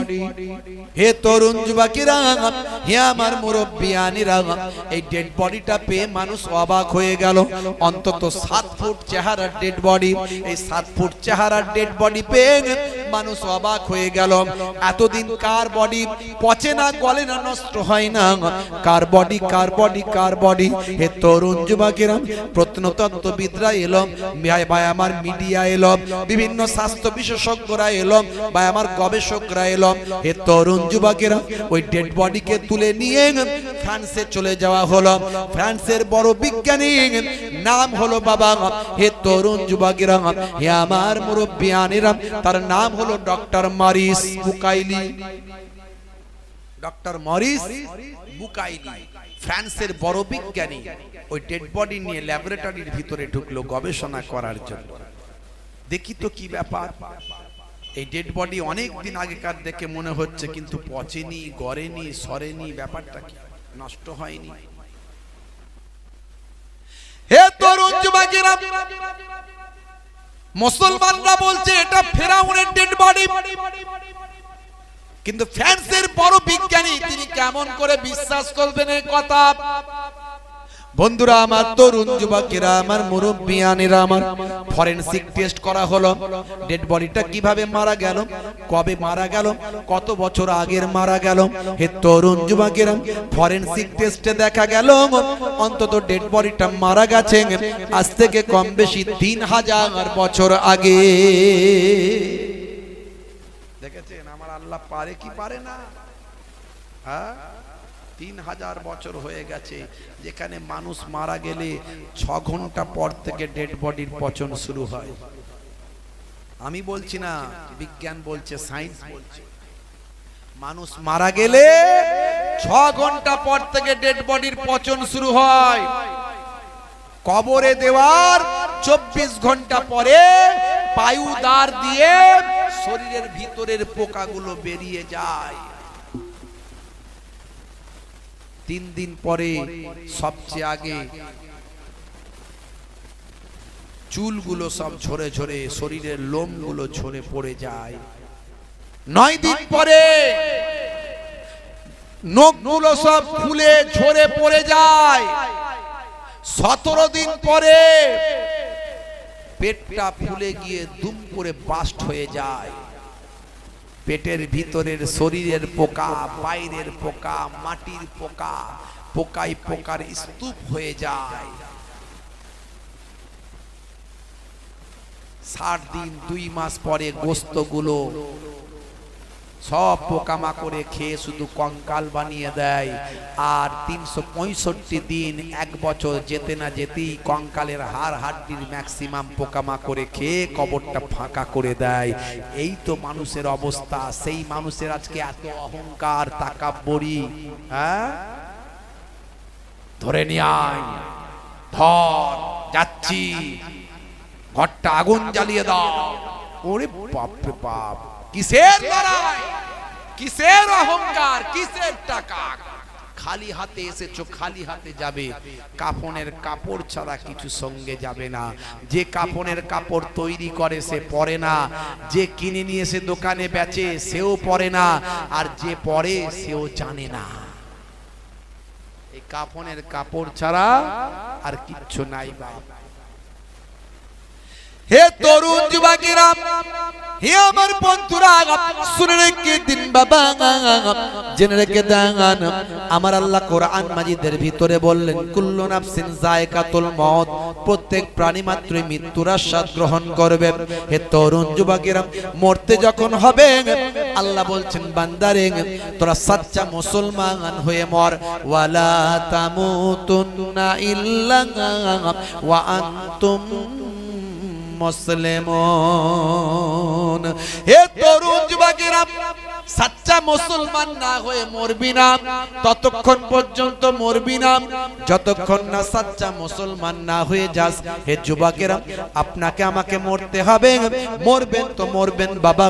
B: হে তরুণ যুবকেরা, হে আমার মুরব্বিয়ানিরা, এই ডেড বডিটা পেয়ে মানুষ অবাক হয়ে গেল। অন্তত 7 ফুট চেহারার ডেড বডি। এই 7 ফুট চেহারার ডেড বডি পেয়ে মানুষ অবাক হয়ে গেল। এতদিন কার বডি পচে না, গলে না, নষ্ট হয় না? কার বডি, কার বডি, কার বডি? হে তরুণ যুবকেরা, প্রত্নতত্ত্ববিদরা এলো, ভাই আমার মিডিয়া এলো, বিভিন্ন স্বাস্থ্য বিশেষজ্ঞরা এলো, ভাই আমার গবেষকরা এলো। হে তরুণ যুবকেরা, ওই ডেড বডিকে তুলে নিয়ে ফ্রান্সে চলে যাওয়া হলো। ফ্রান্সের বড় বিজ্ঞানী, নাম হলো বাবা, হে তরুণ যুবকেরা, হে আমার মুরব্বিয়ানেরা, তার নাম হলো doctor Morris Bucaille. Doctor Morris Bucaille ফ্রান্সের বড় বিজ্ঞানী। ওই ডেড বডি নিয়ে ল্যাবরেটরির ভিতরে ঢুকলো গবেষণা করার জন্য। দেখি তো কি ব্যাপার। এই ডেড বডি অনেক দিন আগেকার দেখে মনে হচ্ছে, কিন্তু পচেনি, গড়েনি, সরেনি, ব্যাপারটা কি, নষ্ট হয়নি।
A: হে তরুণ যুবকেরা, মুসলমানরা বলছে এটা ফেরাউনের ডেড বডি। কিন্তু ফ্রান্সের বড় বিজ্ঞানী তিনি কেমন করে বিশ্বাস করবেন এই কথা? বন্ধুরা আমার, তরুণ যুবকেরা আমার, মুরব্বিয়ানেরা আমার, ফরেনসিক টেস্ট করা হলো। ডেড বডিটা কিভাবে মারা গেল, কবে মারা গেল, কত বছর আগের মারা গেল। হে তরুণ যুবকেরা, ফরেনসিক টেস্টে দেখা গেল অন্তত ডেড বডিটা মারা গেছে আজ থেকে কম বেশি 3000 বছর আগে।
B: দেখেছেন আমার আল্লাহ পারে কি পারে না? হ্যাঁ, 3000 বছর হয়ে গেছে। যেখানে মানুষ মারা গেলে 6 ঘন্টা পর থেকে ডেড বডির পচন শুরু হয়। আমি বলছি না, বিজ্ঞান বলছে, সায়েন্স বলছে। মানুষ মারা গেলে 6 ঘন্টা পর থেকে ডেড বডির পচন শুরু হয়। কবরে দেওয়ার 24 ঘন্টা পরে পায়ুদার দিয়ে শরীরের ভিতরের পোকাগুলো বেরিয়ে যায়। 3 দিন পরে সবচেয়ে আগে চুলগুলো সব ঝরে ঝরে, শরীরের লোমগুলো ঝরে পড়ে যায়। 9 দিন পরে নখগুলো সব ফুলে ঝরে পড়ে যায়। 17 দিন পরে পেটটা ফুলে গিয়ে দুম করে বাস্ট হয়ে যায়। পেটের ভিতরের শরীরের পোকা, বাইরের পোকা, মাটির পোকা, পোকায় পোকার স্তূপ হয়ে যায়। 60 দিন 2 মাস পরে গোস্তগুলো সব পোকামাকড়ে খেয়ে শুধু কঙ্কাল বানিয়ে দেয়। আর 365 দিন 1 বছর যেতে না যেতেই কঙ্কালের হাড় হাড্ডির ম্যাক্সিমাম পোকামাকড়ে খেয়ে কবরটা ফাঁকা করে দেয়। এই তো মানুষের অবস্থা। সেই মানুষের আজকে এত অহংকার, তাকাব্বরি। হ্যাঁ, ধরে নিয়ে আয়, ধর, যাচ্ছি, ঘরটা আগুন জ্বালিয়ে দাও। ওরে বাপ রে বাপ, কিসের লড়াই, কিসের অহংকার, কিসের টাকা? খালি হাতে এসেছো, খালি হাতে যাবে। কাফনের কাপড় ছাড়া কিছু সঙ্গে যাবে না। যে কাফনের কাপড় তৈরি করে সে পরে না, যে কিনে নিয়ে এসে দোকানে বেচে সেও পরে না, আর যে পরে সেও জানে না। এই কাফনের কাপড় ছাড়া আর কিচ্ছু নাই বাপ।
A: হে তরুণ যুবকেরা, হে আমার বন্ধুরা, শুনে রেখে দিন বাবা, জেনে রেখে দেন, আমার আল্লাহ কোরআন মাজিদের ভিতরে বললেন, কুল্লু নাফসিন যায়কাতুল মউত, প্রত্যেক প্রাণী মাত্রই মৃত্যুর আস্বাদ গ্রহণ করবে। হে তরুণ যুবকেরা, মরতে যখন হবে আল্লাহ বলছেন, বান্দারে তোরা সাচ্চা মুসলমান হয়ে মর। ওয়ালা তামুতুন্না ইল্লা ওয়া আনতুম মুসলিমুন। হে তরুণ যুবকেরা, সাচ্চা মুসলমান না হয়ে মরবি না, ততক্ষণ পর্যন্ত মরবি না যতক্ষণ না সাচ্চা মুসলমান না হয়ে যাস। হে যুবকেরা, আপনাকে আমাকে মরতে হবে। মরবেন তো মরবেন বাবা,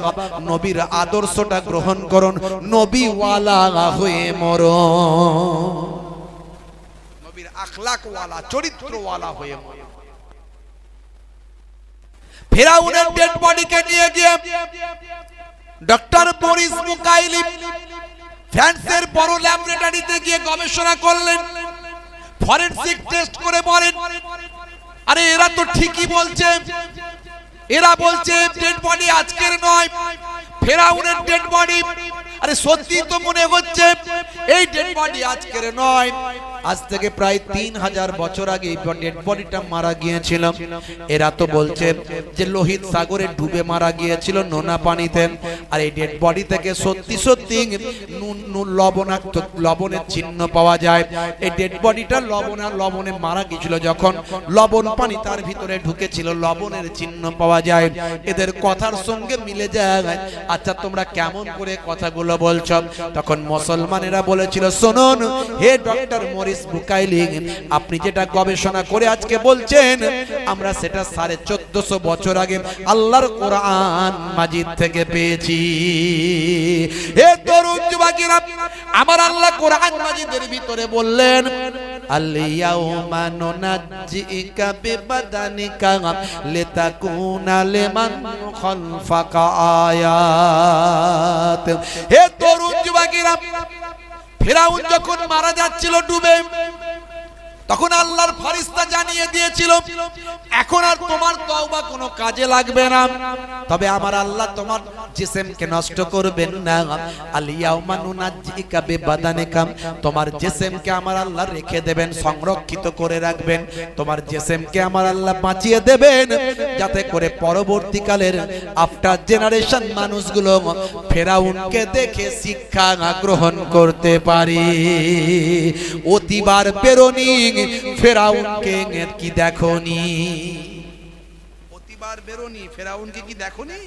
A: নবীর আদর্শটা গ্রহণ করুন, নবী ওয়ালা হয়ে মরুন, নবীর আখলাক ওয়ালা, চরিত্র ওয়ালা হয়ে মরুন। ফিরাউনের ডেড বডিকে নিয়ে গিয়ে ডক্টর বরিস মুকাইলি ফ্রান্সের বড় ল্যাবরেটরিতে গিয়ে গবেষণা করলেন, ফরেনসিক টেস্ট করে বলেন, আরে এরা তো ঠিকই বলছে, এরা বলছে ডেড বডি আজকের নয়, ফিরাউনের ডেড বডি। আরে সত্যি তো মনে হচ্ছে এই ডেড বডি আজকের নয়, আজ থেকে প্রায় 3000 বছর আগে এই ডেড বডিটা মারা গিয়েছিল। এরা তো বলছে যে লোহিত সাগরে ডুবে মারা গিয়েছিল নোনা পানিতে। আর এই ডেড বডি থেকে সত্যি সত্যি লবণাক্ত লবণের চিহ্ন পাওয়া যায়। এই ডেড বডিটা লবণে মারা গিয়েছিল, যখন লবণ পানি তার ভিতরে ঢুকেছিল লবণের চিহ্ন পাওয়া যায়। এদের কথার সঙ্গে মিলে যায়। আচ্ছা তোমরা কেমন করে কথাগুলো বলছো? তখন মুসলমানেরা বলেছিল, শুনুন হে ডক্টর মরিস
B: মরিস বুকাইলি আপনি যেটা গবেষণা করে আজকে বলছেন আমরা সেটা 1450 বছর আগে আল্লাহর কোরআন মাজিদ থেকে পেয়েছি। হে তরুণ যুবকেরা, আমার আল্লাহ কোরআন মাজিদের ভিতরে বললেন আল-ইয়াউমা নুনাজ্জিকা বিবাদানিকা লিতাকুনা লিমান খালফাকা আয়াত। হে তরুণ যুবকেরা, ফিরাউন যখন মারা যাচ্ছিল ডুবে, তখন আল্লাহর ফেরেশতা জানিয়ে দিয়েছিল এখন আর তোমার তওবা কোনো কাজে লাগবে না, তবে আমার আল্লাহ তোমার জিসিমকে নষ্ট করবেন না। আল-ইয়াউমা নুনাজ্জিকা বিবাদানিকা, তোমার জিসিমকে আমার আল্লাহ রেখে দেবেন, সংরক্ষিত করে রাখবেন, তোমার জিসিমকে আমার আল্লাহ বাঁচিয়ে দেবেন, যাতে করে পরবর্তীকালের আফটার জেনারেশন মানুষগুলো ফেরাউনকে দেখে শিক্ষা গ্রহণ করতে পারে। অতিবার বেরোনি ফেরাউনকে কি দেখোনি? অতিবার বেরোনি ফেরাউনকে কি দেখোনি?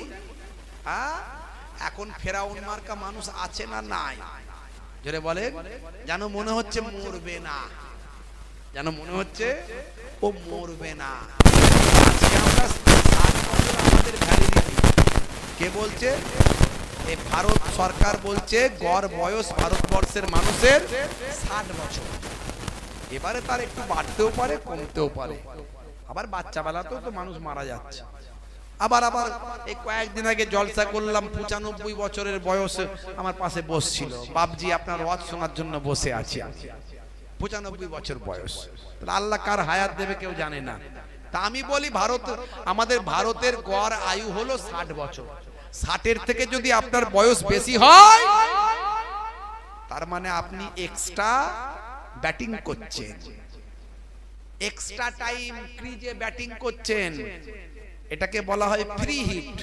B: এখন ফেরাউন মার্কা মানুষ আছে না নাই? জোরে বলেন। যেন মনে হচ্ছে মরবে না, যেন মনে হচ্ছে ও মরবে না। আজকে আমরা 60 বছর আমাদের ভ্যালিডিটি। কে বলছে? এই ভারত সরকার বলছে গড় বয়স ভারতবর্ষের মানুষের 60 বছর। এবারে তার একটু বাড়তেও পারে কমতেও পারে, আবার বাচ্চা বেলাতেও তো মানুষ মারা যাচ্ছে। আবার এই কয়েকদিন আগে জলসা করলাম, 95 বছরের বয়সে আমার পাশে বসছিল, বাপজি আপনার ওয়াজ শোনার জন্য বসে আছি। 95 বছর বয়স, আল্লাহ কার হায়াত দেবে কেউ জানে না। তা আমি বলি আমাদের ভারতের গড় আয়ু হলো 60 বছর। 60-এর থেকে যদি আপনার বয়স বেশি হয় তার মানে আপনি এক্সট্রা ব্যাটিং করছেন, এক্সট্রা টাইম ক্রিজে ব্যাটিং করছেন। এটাকে বলা হয় ফ্রি হিট।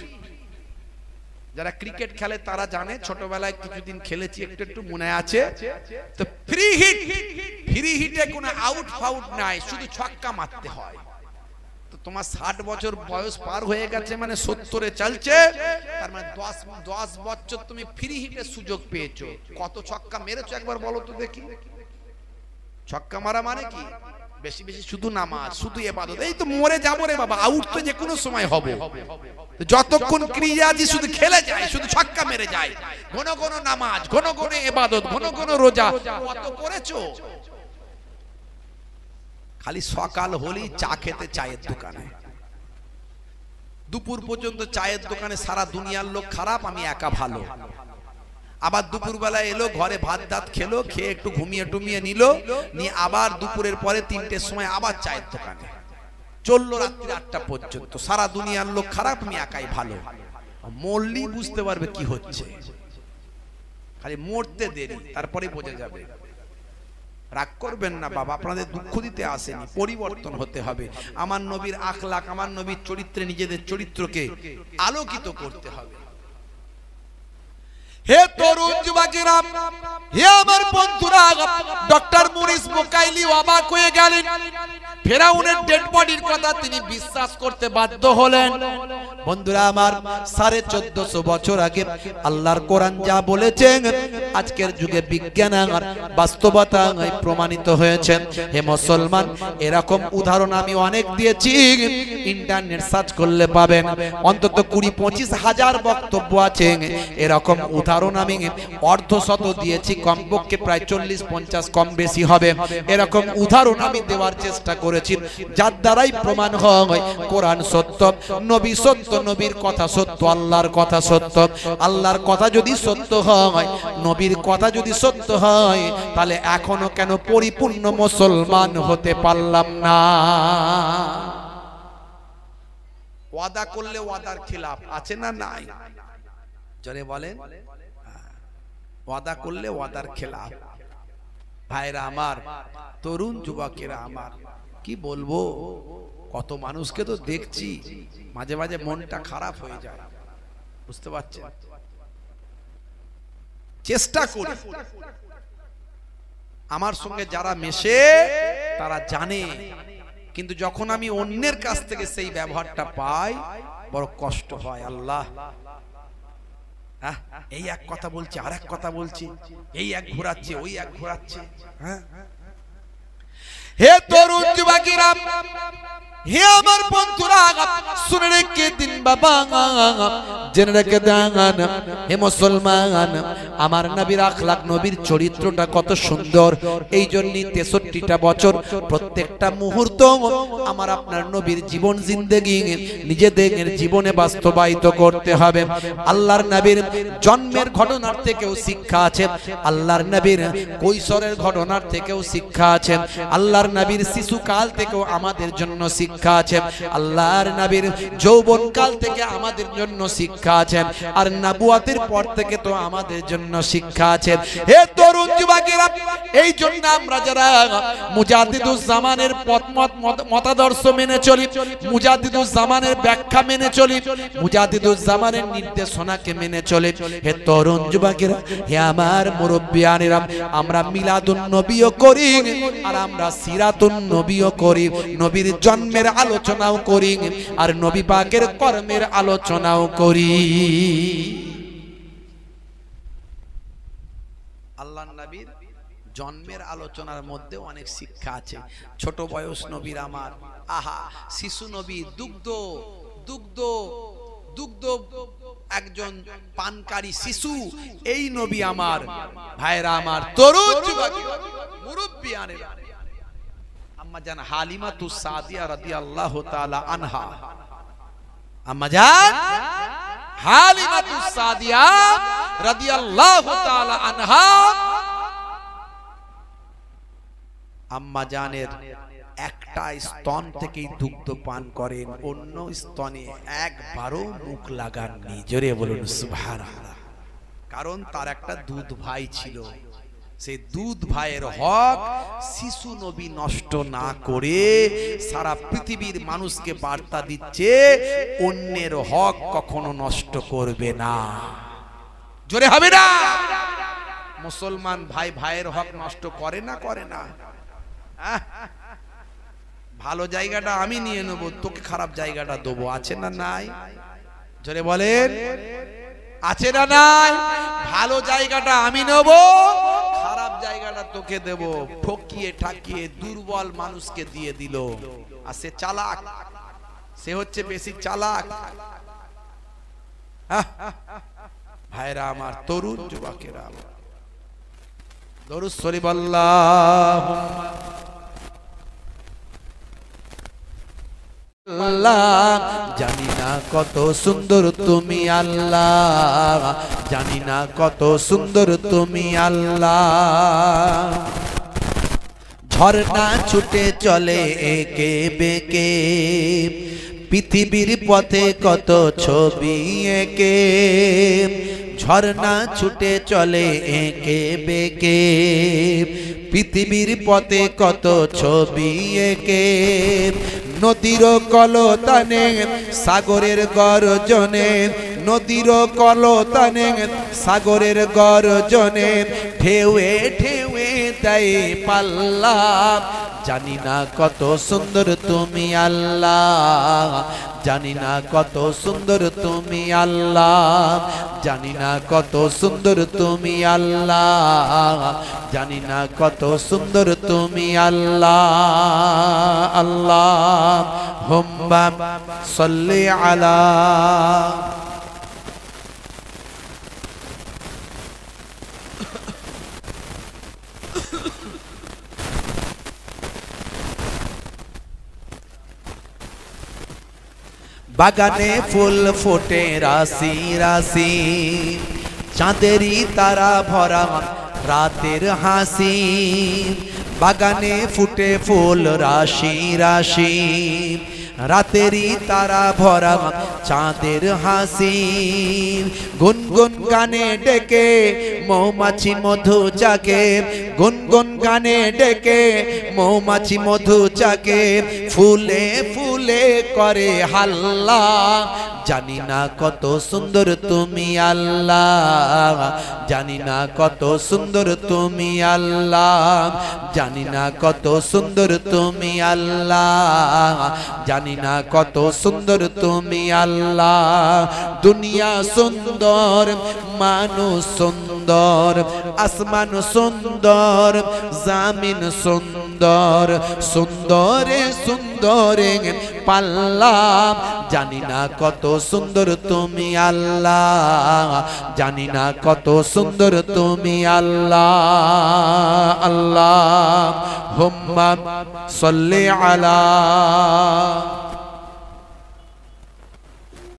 B: যারা ক্রিকেট খেলে তারা জানে, ছোটবেলায় কিছুদিন খেলেছি, একটু মনে আছে। তো ফ্রি হিটে কোনো আউট ফাউট নাই, শুধু ছক্কা মারতে হয়। তো তোমার 60 বছর বয়স পার হয়ে গেছে মানে 70-এ চলছে, তার মানে 10 বছর তুমি ফ্রি হিটের সুযোগ পেয়েছো। কত ছক্কা মেরেছো একবার বলো তো দেখি। ছক্কা মারা মানে কি? বেশি বেশি শুধু নামাজ, শুধু ইবাদত। এই তো মরে যাবো রে বাবা, আউট তো যে কোনো সময় হবে। যতক্ষণ ক্রিয়াজি শুধু খেলে যায়, শুধু ছক্কা মেরে যায়। ঘন ঘন নামাজ, ঘন ঘন ইবাদত, ঘন ঘন রোজা কত করেছো? খালি সকাল হলেই চা খেতে চায়ের দোকানে, দুপুর পর্যন্ত চায়ের দোকানে সারা দুনিয়ার লোক খারাপ, আমি একা ভালো। আবার দুপুর বেলা এলো, ঘরে ভাত দাঁত খেলো, খেয়ে একটু ঘুমিয়ে টুমিয়ে নিল, নিয়ে আবার দুপুরের পরে 3টের সময় আবার চায়ের দোকানে চললো রাত্রি 8টা পর্যন্ত। সারা দুনিয়ার লোক খারাপ, আমি একাই ভালো। মরলেই বুঝতে পারবে কি হচ্ছে, খালি মরতে দেরি, তারপরে বোঝা যাবে। রাগ করবেন না বাবা, আপনাদের দুঃখ দিতে আসেনি, পরিবর্তন হতে হবে। আমার নবীর আখলাক, আমার নবীর চরিত্রে নিজেদের চরিত্রকে আলোকিত করতে হবে। হে তরুণ যুবকেরা, হে আমার বন্ধুরা, ডক্টর মরিস বুকাইলি অবাক হয়ে গেলেন। ফেরাউনের ডেড বডির কথা তিনি বিশ্বাস করতে বাধ্য হলেন। বন্ধুরা আমার, 1450 বছর আগে আল্লাহর কোরআন যা বলেছেন আজকের যুগে বিজ্ঞান আর বাস্তবতা প্রমাণিত হয়েছে। হে মুসলমান, এরকম উদাহরণ আমি অনেক দিয়েছি, ইন্টারনেট সার্চ করলে পাবেন। অন্তত 20-25 হাজার বক্তব্য আছে। এরকম উদাহরণ আমি অর্ধশত দিয়েছি, কমপক্ষে প্রায় 40-50 কম বেশি হবে। এরকম উদাহরণ আমি দেওয়ার চেষ্টা করেছি, যার দ্বারাই প্রমাণ হয় কোরআন সত্য, নবী সত্য, নবীর কথা সত্য, আল্লাহর কথা সত্য। আল্লাহর কথা যদি সত্য হয়, নবীর কথা যদি সত্য হয়, তাহলে এখনো কেন পরিপূর্ণ মুসলমান হতে পারলাম না? ওয়াদা করলে ওয়াদার খিলাফ আছে না নাই? জোরে বলেন। ওয়াদা করলে ওয়াদার খেলাফ। ভাইরা আমার, তরুণ যুবকেরা আমার, কি বলবো, কত মানুষকে তো দেখছি, মাঝে মাঝে মনটা খারাপ হয়ে যায়, বুঝতে পারছেন? চেষ্টা করি, আমার সঙ্গে যারা মেশে তারা জানে, কিন্তু যখন আমি অন্যের কাছ থেকে সেই ব্যবহারটা পাই বড় কষ্ট হয়। আল্লাহ, এই এক কথা বলছে, আর এক কথা বলছি, এই এক ঘোরাচ্ছে, ওই এক ঘোরাচ্ছে।
A: হে তরুণ যুবকেরা, হে আমার বন্ধুরা, শুনে রেখে দিন বাবা, জেনে রেখে দেন হে মুসলমান, আমার নবীর আখলাক, নবীর চরিত্রটা কত সুন্দর। এই জন্যই 63টা বছর প্রত্যেকটা মুহূর্ত আমার আপনার নবীর জীবন জিন্দেগি নিজেদের জীবনে বাস্তবায়িত করতে হবে। আল্লাহর নবীর জন্মের ঘটনার থেকেও শিক্ষা আছে, আল্লাহর নবীর কৈশোরের ঘটনার থেকেও শিক্ষা আছে, আল্লাহর নবীর শিশুকাল থেকেও আমাদের জন্য শিক্ষা আছে, আল্লাহর নবীর যৌবন কাল থেকে আমাদের জন্য শিক্ষা আছে, আর নবুয়াতের পর থেকে তো আমাদের জন্য শিক্ষা আছে। হে তরুণ যুবকেরা, এই জন্য আমরা যারা মুজাদ্দিদুজ জামানের মতাদর্শ মেনে চলি, মুজাদ্দিদুজ জামানের ব্যাখ্যা মেনে চলি, মুজাদ্দিদুজ জামানের নির্দেশনাকে মেনে চলে, হে তরুণ যুবকেরা, হে আমার মুরব্বিয়ানেরা, আমরা মিলাদুন নবীও করি আর আমরা সিরাতুন নবীও করি, নবীর জন্মের আলোচনাও করি আর নবী পাকের কর্মের আলোচনাও করি। আল্লাহর নবীর জন্মের আলোচনার মধ্যে অনেক শিক্ষা আছে। ছোট বয়স নবীর আমার, আহা, শিশু নবী, দুগ্ধ দুগ্ধ দুগ্ধ একজন পানকারী শিশু, এই নবী আমার ভাইরা আমার, তরুণ যুবক মুরব্বিয়ানেরা, আম্মা জান হালিমাতুস সাদিয়া রাদিয়াল্লাহু তাআলা আনহা, আম্মা জান হালিমাতুস সাদিয়া রাদিয়াল্লাহু তাআলা আনহা, আম্মা জানের একটা স্তন থেকেই দুগ্ধ পান করেন, অন্য স্তনে একবারও মুখ লাগাননি। জোরে বলুন সুবহানাল্লাহ। কারণ তার একটা দুধ ভাই ছিল, সেই দুধ ভাইয়ের হক শিশু নবী নষ্ট না করে সারা পৃথিবীর মানুষকে বার্তা দিচ্ছে, অন্যের হক কখনো নষ্ট করবে না। জোরে হবে না? মুসলমান ভাই ভাইয়ের হক নষ্ট করে না, করে না? ভালো জায়গাটা আমি নিয়ে নেবো, তোকে খারাপ জায়গাটা দেবো, আছে না নাই? জোরে বলেন, আছে না নাই? ভালো জায়গাটা আমি নেব, খারাপ জায়গাটা তোকে দেব। ঠকিয়ে ঠাকিয়ে দুর্বল মানুষকে দিয়ে দিল, আর সে চালাক, সে হচ্ছে বেশি চালাক। ভাইরা আমার, তরুণ যুবকেরা, দরুদ শরীফ আল্লাহুম্মা আল্লাহ, জানি না কত সুন্দর তুমি আল্লাহ, জানি না কত সুন্দর তুমি আল্লাহ। ঝর্ণা ছুটে চলে একে বেকে, পৃথিবীর পথে কত ছবি একে, ঝর্ণা ছুটে চলে একে বেকে, পৃথিবীর পথে কত ছবি একে। নদীর কলতানে সাগরের গর্জনে, নদীর কলতানে সাগরের গর্জনে, ঢেউয়ে ঢেউয়ে দেয় পাল্লা। জানি না কত সুন্দর তুমি আল্লাহ, জানি না কত সুন্দর তুমি আল্লাহ, জানি না কত সুন্দর তুমি আল্লাহ, জানি না কত সুন্দর তুমি আল্লাহ। আল্লাহুম্মা সাল্লি আলা বাগানে ফুল ফোটে রাশি রাশি, চাঁদেরই তারা ভরা রাতের হাসি। বাগানে ফুটে ফুল রাশি রাশি, রাতেরই তারা ভরা চাঁদের হাসি। গুনগুন গানে ডেকে মৌমাছি মধু চাকে, গুনগুন গানে ডেকে মৌমাছি মধু চাকে, ফুলে ফুলে করে হাল্লা। জানি না কত সুন্দর তুমি আল্লাহ, জানি না কত সুন্দর তুমি আল্লাহ, জানি না কত সুন্দর তুমি আল্লাহ, জানি না কত সুন্দর তুমি আল্লাহ। দুনিয়া সুন্দর, মানুষ সুন্দর, আসমান সুন্দর, জামিন সুন্দর, সুন্দর সুন্দরে সুন্দরে পাল্লাম জানি না কত সুন্দর তুমি আল্লাহ জানি না কত সুন্দর তুমি আল্লাহ আল্লাহ হুম্মা সাল্লি আলা